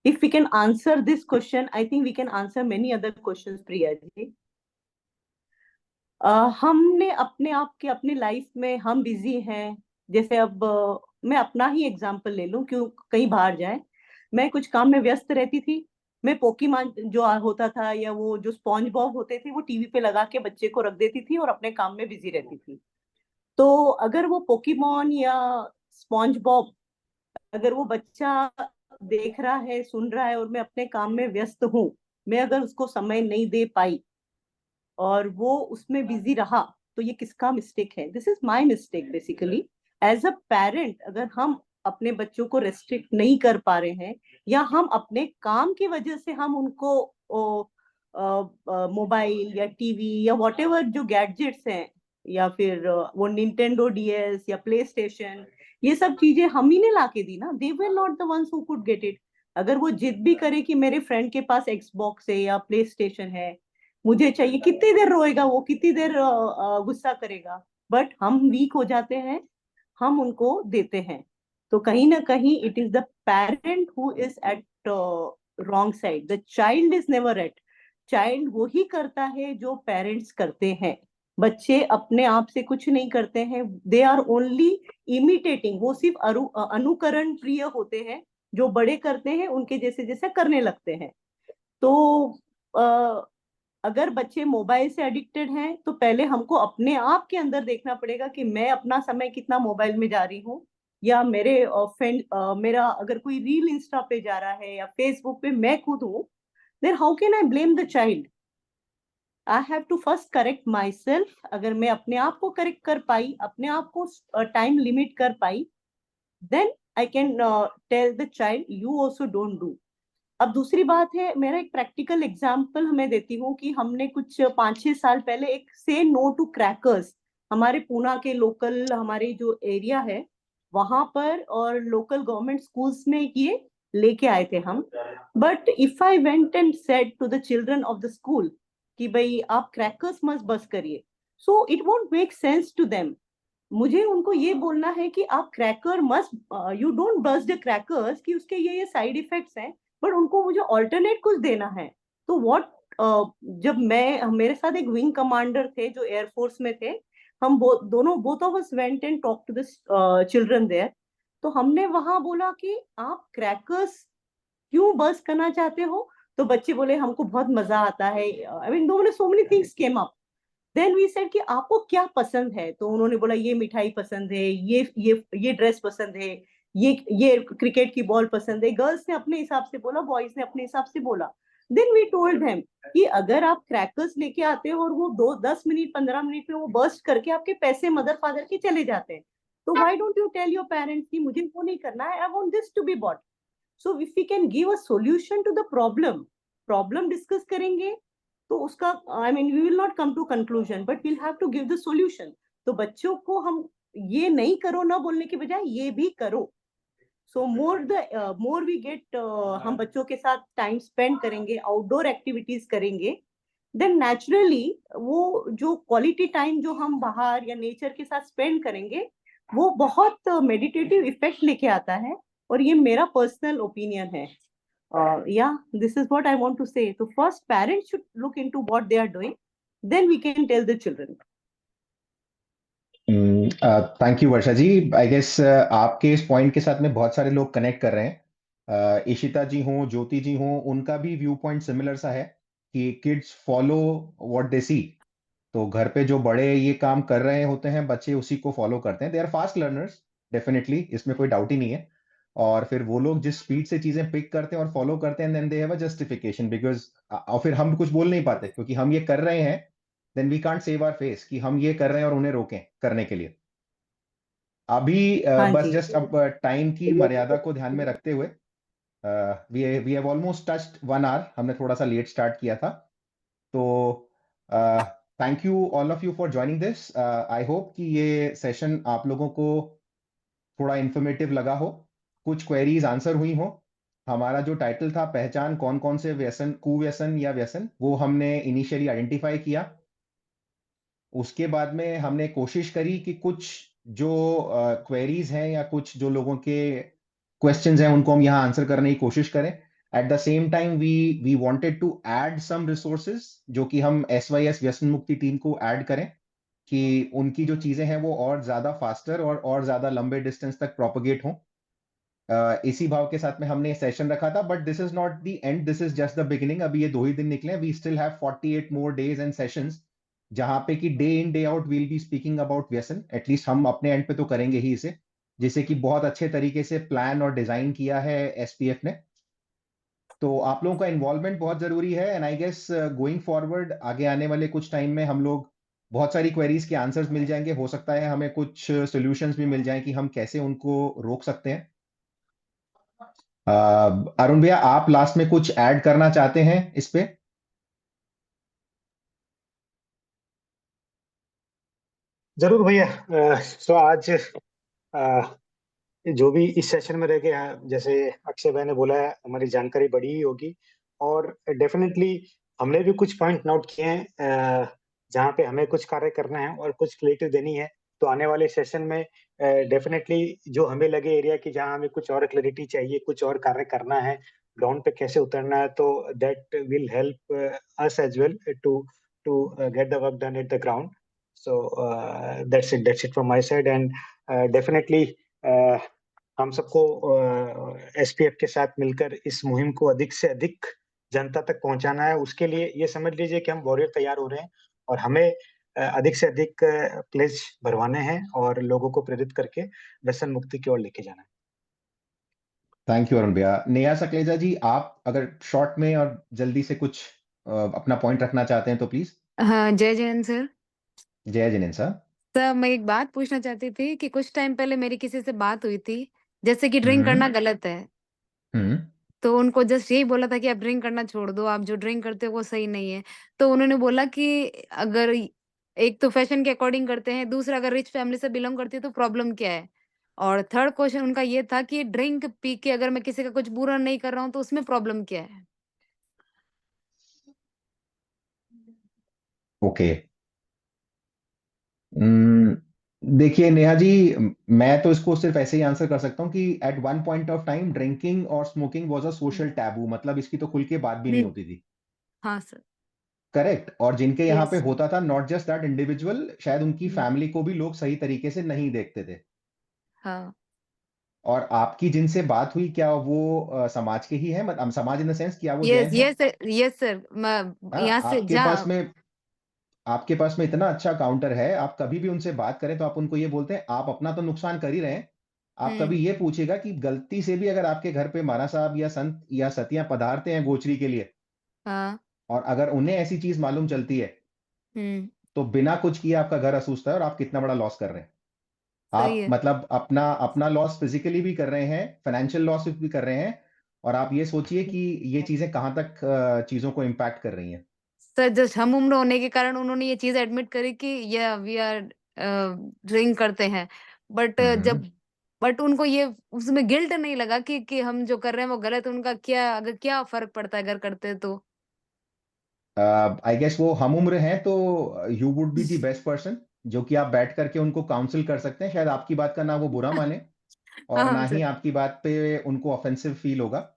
If we can answer this question, I think we can answer many other questions, Priya ji. हमने अपने आप के अपने लाइफ में हम बिजी हैं। जैसे अब मैं अपना ही एग्जांपल ले लूं, क्यों कहीं बाहर जाए, मैं कुछ काम में व्यस्त रहती थी। मैं पोकीमॉन जो होता था या वो जो स्पॉन्ज बॉब होते थे वो टीवी पे लगा के बच्चे को रख देती थी और अपने काम में बिजी रहती थी। तो अगर वो पोकीमॉन या स्पॉन्ज बॉब अगर वो बच्चा देख रहा है, सुन रहा है और मैं अपने काम में व्यस्त हूँ, मैं अगर उसको समय नहीं दे पाई और वो उसमें बिजी रहा, तो ये किसका मिस्टेक है? This is my mistake basically as a parent. अगर हम अपने बच्चों को रेस्ट्रिक्ट नहीं कर पा रहे हैं या हम अपने काम की वजह से हम उनको मोबाइल या टीवी या व्हाटएवर जो गैजेट्स हैं या फिर वो निंटेंडो डीएस या प्ले स्टेशन, ये सब चीजें हम ही ने लाके दी ना। They were not the ones who could get it. अगर वो जिद भी करे कि मेरे फ्रेंड के पास एक्सबॉक्स है या प्ले स्टेशन है, मुझे चाहिए, कितनी देर रोएगा वो, कितनी देर गुस्सा करेगा, बट हम वीक हो जाते हैं, हम उनको देते हैं। तो कहीं ना कहीं it is the parent who is at wrong side. The child is never at. Child वो ही करता है जो पेरेंट्स करते हैं। बच्चे अपने आप से कुछ नहीं करते हैं, दे आर ओनली इमिटेटिंग। वो सिर्फ अनुकरण प्रिय होते हैं, जो बड़े करते हैं उनके जैसे जैसे करने लगते हैं। तो अगर बच्चे मोबाइल से एडिक्टेड हैं तो पहले हमको अपने आप के अंदर देखना पड़ेगा कि मैं अपना समय कितना मोबाइल में जा रही हूँ, या मेरे फ्रेंड मेरा अगर कोई रील इंस्टा पे जा रहा है या फेसबुक पे मैं खुद हूँ, then how can I blame the child? I have to first correct myself. अगर मैं अपने आप को करेक्ट कर पाई, अपने आप को टाइम लिमिट कर पाई, then I can tell the child you also don't do. अब दूसरी बात है, मेरा एक प्रैक्टिकल एग्जाम्पल मैं देती हूँ कि हमने कुछ 5-6 साल पहले एक से नो टू क्रैकर्स हमारे पूना के लोकल, हमारे जो एरिया है वहां पर और लोकल गवर्नमेंट स्कूल्स में ये लेके आए थे हम। But if I went and said to the children of the school कि भाई आप क्रैकर्स मत बस करिए, so it won't make sense to them. मुझे उनको ये बोलना है कि आप cracker must, you don't burst the crackers, कि उसके ये साइड इफेक्ट्स हैं, बट उनको मुझे ऑल्टरनेट कुछ देना है। तो व्हाट, जब मेरे साथ एक विंग कमांडर थे जो एयरफोर्स में थे, हम both of us went and talk to the children there. तो हमने वहां बोला कि आप क्रैकर्स क्यों बस करना चाहते हो? तो बच्चे बोले हमको बहुत मजा आता है। I mean so many things came up. Then we said कि आपको क्या पसंद है? तो उन्होंने बोला ये मिठाई पसंद है, ये ड्रेस पसंद है, ये क्रिकेट की बॉल पसंद है। गर्ल्स ने अपने हिसाब से बोला, बॉयज ने अपने हिसाब से बोला। देन वी टोल्ड देम कि अगर आप क्रैकर्स लेके आते हो और वो 10 मिनट 15 मिनट में वो बर्स्ट करके आपके पैसे मदर फादर के चले जाते हैं, तो why don't you tell your parents कि मुझे वो नहीं करना है, I want this to be bought. So if we can give a solution to the problem discuss करेंगे तो उसका, I mean we will not come to conclusion, but we'll have to give the solution. तो बच्चों को हम ये नहीं करो ना बोलने के बजाय ये भी करो। सो मोर वी गेट, हम बच्चों के साथ टाइम स्पेंड करेंगे, आउटडोर एक्टिविटीज करेंगे, देन नेचुरली वो जो क्वालिटी टाइम जो हम बाहर या नेचर के साथ स्पेंड करेंगे वो बहुत मेडिटेटिव इफेक्ट लेके आता है। और ये मेरा पर्सनल ओपिनियन है। Yeah, this is what I want to say. So first parents should look into what they are doing, then we can tell the children. Thank you Varsha ji. I guess आपके इस point के साथ में बहुत सारे लोग connect कर रहे हैं इशिता जी हों, ज्योति जी हों, उनका भी व्यू पॉइंट सिमिलर सा है कि किड्स फॉलो व्हाट दे सी। तो घर पे जो बड़े ये काम कर रहे होते हैं, बच्चे उसी को फॉलो करते हैं। They are fast learners, definitely, इसमें कोई डाउट ही नहीं है। और फिर वो लोग जिस स्पीड से चीजें पिक करते हैं और फॉलो करते हैं, then they have a justification, because और फिर हम कुछ बोल नहीं पाते क्योंकि हम ये कर रहे हैं। Then we can't save our face कि हम ये कर रहे हैं और उन्हें रोकें करने के लिए। अभी हाँ बस जी। जस्ट अब टाइम की मर्यादा को ध्यान में रखते हुए, we have almost touched 1 hour, हमने थोड़ा सा लेट स्टार्ट किया था। तो thank you all of you for joining this. I hope कि ये सेशन आप लोगों को थोड़ा इंफॉर्मेटिव लगा हो, कुछ क्वेरीज आंसर हुई हो। हमारा जो टाइटल था, पहचान कौन कौन से व्यसन, कुव्यसन या व्यसन, वो हमने इनिशियली आइडेंटिफाई किया। उसके बाद में हमने कोशिश करी कि कुछ जो क्वेरीज हैं या कुछ जो लोगों के क्वेश्चंस हैं, उनको हम यहाँ आंसर करने की कोशिश करें। At the same time we wanted to add some resources, जो कि हम SYS व्यसन मुक्ति टीम को ऐड करें, कि उनकी जो चीजें हैं वो और ज्यादा फास्टर और ज्यादा लंबे डिस्टेंस तक प्रोपोगेट हों। इसी भाव के साथ में हमने सेशन रखा था, but this is not the end, this is just the beginning. अभी ये 2 ही दिन निकले, we still have 48 more days and sessions, जहां पे कि day in day out we'll be speaking about व्यसन। एटलीस्ट हम अपने एंड पे तो करेंगे ही इसे, जिसे कि बहुत अच्छे तरीके से प्लान और डिजाइन किया है SPF ने। तो आप लोगों का इन्वॉल्वमेंट बहुत जरूरी है, and I guess going forward आगे आने वाले कुछ टाइम में हम लोग बहुत सारी क्वेरीज के आंसर्स मिल जाएंगे। हो सकता है हमें कुछ सॉल्यूशंस भी मिल जाएं कि हम कैसे उनको रोक सकते हैं। अरुण भैया, आप लास्ट में कुछ ऐड करना चाहते हैं इस पे? जरूर भैया। तो आज जो भी इस सेशन में रह गए हैं, जैसे अक्षय भाई ने बोला है, हमारी जानकारी बढ़ी ही होगी। और डेफिनेटली हमने भी कुछ पॉइंट नोट किए हैं जहाँ पे हमें कुछ कार्य करना है और कुछ क्रिएटिव देनी है। तो आने वाले सेशन में डेफिनेटली जो हमें लगे एरिया की जहाँ हमें कुछ और क्लैरिटी चाहिए, कुछ और कार्य करना है, ग्राउंड पे कैसे उतरना है, तो that will help us as well to to get the work done at the ground. So that's it from my side. And definitely हम सबको SPF के साथ मिलकर इस मुहिम को अधिक से अधिक जनता तक पहुंचाना है। उसके लिए ये समझ लीजिए कि हम वॉरियर तैयार हो रहे हैं और हमें अधिक से अधिक प्लेज भरवाने हैं और लोगों को प्रेरित करके व्यसन मुक्ति की ओर लेके जाना है। थैंक यू अरुण भैया। नेहा सकलेजा जी, आप अगर शॉर्ट में और जल्दी से कुछ अपना पॉइंट रखना चाहते हैं तो प्लीज। हाँ, जय जैन सर। जय जिनेन्द्र सर। सर, मैं एक बात पूछना चाहती थी कि कुछ टाइम पहले मेरी किसी से बात हुई थी, जैसे कि ड्रिंक करना गलत है। हम्म तो उनको जस्ट यही बोला था कि आप ड्रिंक करना छोड़ दो, आप जो ड्रिंक करते हो वो सही नहीं है। तो उन्होंने बोला कि अगर एक तो फैशन के अकॉर्डिंग करते हैं, दूसरा अगर रिच फैमिली से बिलोंग करती है तो प्रॉब्लम क्या है? और थर्ड क्वेश्चन उनका ये था कि ड्रिंक पी के अगर मैं किसी का कुछ बुरा नहीं कर रहा हूँ तो उसमें प्रॉब्लम क्या है? ओके। देखिए नेहा जी, मैं तो इसको सिर्फ ऐसे ही आंसर कर सकता हूँ कि at one point of time drinking और smoking was a social taboo, मतलब इसकी तो खुल के बात भी नहीं हुँ। होती थी। हाँ सर। करेक्ट। और जिनके यहाँ पे यस। होता था, नॉट जस्ट दैट इंडिविजुअल, शायद उनकी हुँ। फैमिली को भी लोग सही तरीके से नहीं देखते थे। हाँ। और आपकी जिनसे बात हुई, क्या वो समाज के ही है, मतलब समाज इन द सेंस, क्या वो जैन यस, है? Yes sir. मैं हाँ, यहाँ से आपके पास में इतना अच्छा काउंटर है, आप कभी भी उनसे बात करें तो आप उनको ये बोलते हैं, आप अपना तो नुकसान कर ही रहे हैं, आप हुँ। कभी ये पूछेगा कि गलती से भी अगर आपके घर पे महाराज साहब या संत या सतियां पधारते हैं गोचरी के लिए, हाँ। और अगर उन्हें ऐसी चीज मालूम चलती है, हुँ। तो बिना कुछ किए आपका घर असूसता है और आप कितना बड़ा लॉस कर रहे हैं। सही आप है। मतलब अपना अपना लॉस फिजिकली भी कर रहे हैं, फाइनेंशियल लॉस भी कर रहे हैं, और आप ये सोचिए कि ये चीजें कहाँ तक चीजों को इम्पैक्ट कर रही हैं। सर, जस्ट हम उम्र होने के कारण उन्होंने ये चीज़ एडमिट करी कि या वी आर ड्रिंक करते हैं। बट हम्म जब बट उनको ये उसमें गिल्ट नहीं लगा कि हम जो कर रहे हैं वो गलत है। उनका क्या फ़र्क पड़ता है अगर करते हैं तो? आई गेस वो हम उम्र हैं, तो you would be the best person जो कि आप बैठ करके उनको काउंसिल कर सकते हैं। शायद आपकी बात का ना वो बुरा माने और हाँ ना ही सर। आपकी बात पे उनको ऑफेंसिव फील होगा।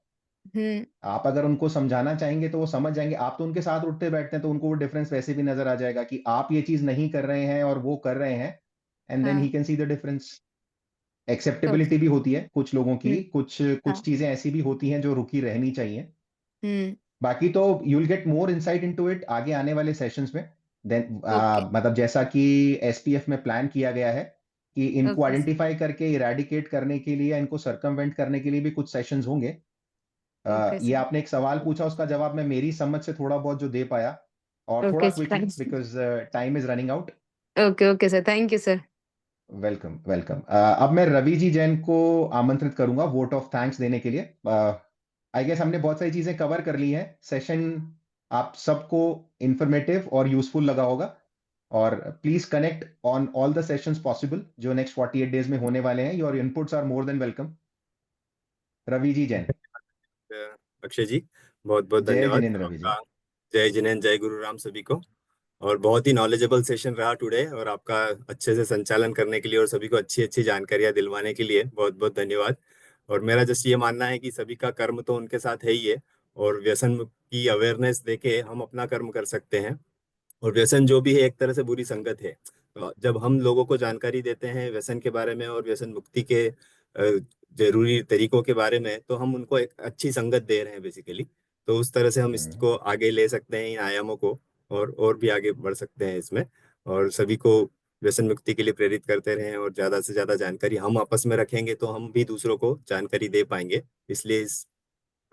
हुँ। आप अगर उनको समझाना चाहेंगे तो वो समझ जाएंगे। आप तो उनके साथ उठते बैठते हैं, तो उनको वो डिफरेंस वैसे भी नजर आ जाएगा कि आप ये चीज नहीं कर रहे हैं और वो कर रहे हैं, एंड देन ही हाँ। Can see the difference. Acceptability भी होती है कुछ लोगों की, कुछ हाँ। चीजें ऐसी भी होती हैं जो रुकी रहनी चाहिए। हम्म। बाकी तो you will get more insight into it आगे आने वाले सेशंस में। Then okay. मतलब जैसा कि एसपीएफ में प्लान किया गया है कि इनको ओके। आइडेंटिफाई करके इरेडिकेट करने के लिए, इनको सर्कमवेंट करने के लिए भी कुछ सेशंस होंगे। ओके ये सर। आपने एक सवाल पूछा, उसका जवाब मैं मेरी समझ से थोड़ा बहुत जो दे पाया, और थोड़ा okay quickly thanks. Because time is running out. Okay okay sir, thank you sir. Welcome welcome. अब मैं रवि जी जैन को आमंत्रित करूंगा वोट ऑफ थैंक्स देने के लिए। आई गेस हमने बहुत सारी चीजें कवर कर ली हैं। सेशन आप सबको इंफॉर्मेटिव और यूजफुल लगा होगा, और please connect on all the sessions possible जो नेक्स्ट 48 डेज में होने वाले हैं। Your inputs are more than welcome. Ravi ji Jain. Akshay ji, बहुत बहुत जय धन्यवाद जिनेंद्र रवि जी। आपका। जय जिनेंद्र, जय गुरु राम सभी को। और बहुत ही नॉलेजेबल सेशन रहा टुडे, और आपका अच्छे से संचालन करने के लिए और सभी को अच्छी अच्छी जानकारियां दिलवाने के लिए बहुत बहुत धन्यवाद। और मेरा जस्ट ये मानना है कि सभी का कर्म तो उनके साथ है ही है, और व्यसन की अवेयरनेस देके हम अपना कर्म कर सकते हैं। और व्यसन जो भी है एक तरह से बुरी संगत है। तो जब हम लोगों को जानकारी देते हैं व्यसन के बारे में और व्यसन मुक्ति के जरूरी तरीकों के बारे में, तो हम उनको एक अच्छी संगत दे रहे हैं बेसिकली। तो उस तरह से हम इसको आगे ले सकते हैं, इन आयामों को, और भी आगे बढ़ सकते हैं इसमें। और सभी को व्यसन मुक्ति के लिए प्रेरित करते रहें, और ज्यादा से ज्यादा जानकारी हम आपस में रखेंगे तो हम भी दूसरों को जानकारी दे पाएंगे। इसलिए इस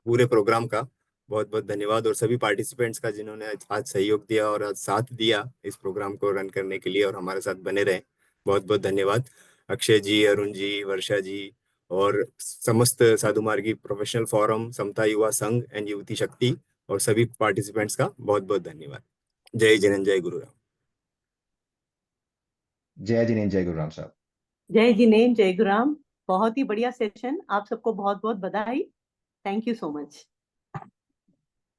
पूरे प्रोग्राम का बहुत बहुत धन्यवाद, और सभी पार्टिसिपेंट्स का जिन्होंने आज सहयोग दिया और आज साथ दिया इस प्रोग्राम को रन करने के लिए, और हमारे साथ बने रहे। बहुत बहुत धन्यवाद अक्षय जी, अरुण जी, वर्षा जी, और समस्त साधु मार्गी प्रोफेशनल फोरम, समता युवा संघ एंड युवती शक्ति, और सभी पार्टिसिपेंट्स का बहुत बहुत धन्यवाद। जय जिनेंद्र, जय गुरुराम। जय जिनेंद्र, जय गुरुराम साहब। जय जिनेंद्र, जय गुरुराम। बहुत ही बढ़िया सेशन, आप सबको बहुत बहुत बधाई। Thank you so much.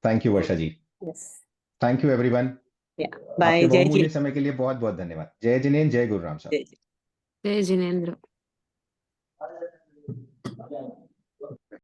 Thank you Varsha ji. Yes, thank you everyone. Bye. आपके जय बहुमूल्य समय के लिए बहुत बहुत धन्यवाद। जय जिनेंद्र, जय गुरुराम साहब। जय जय जिनेंद्र।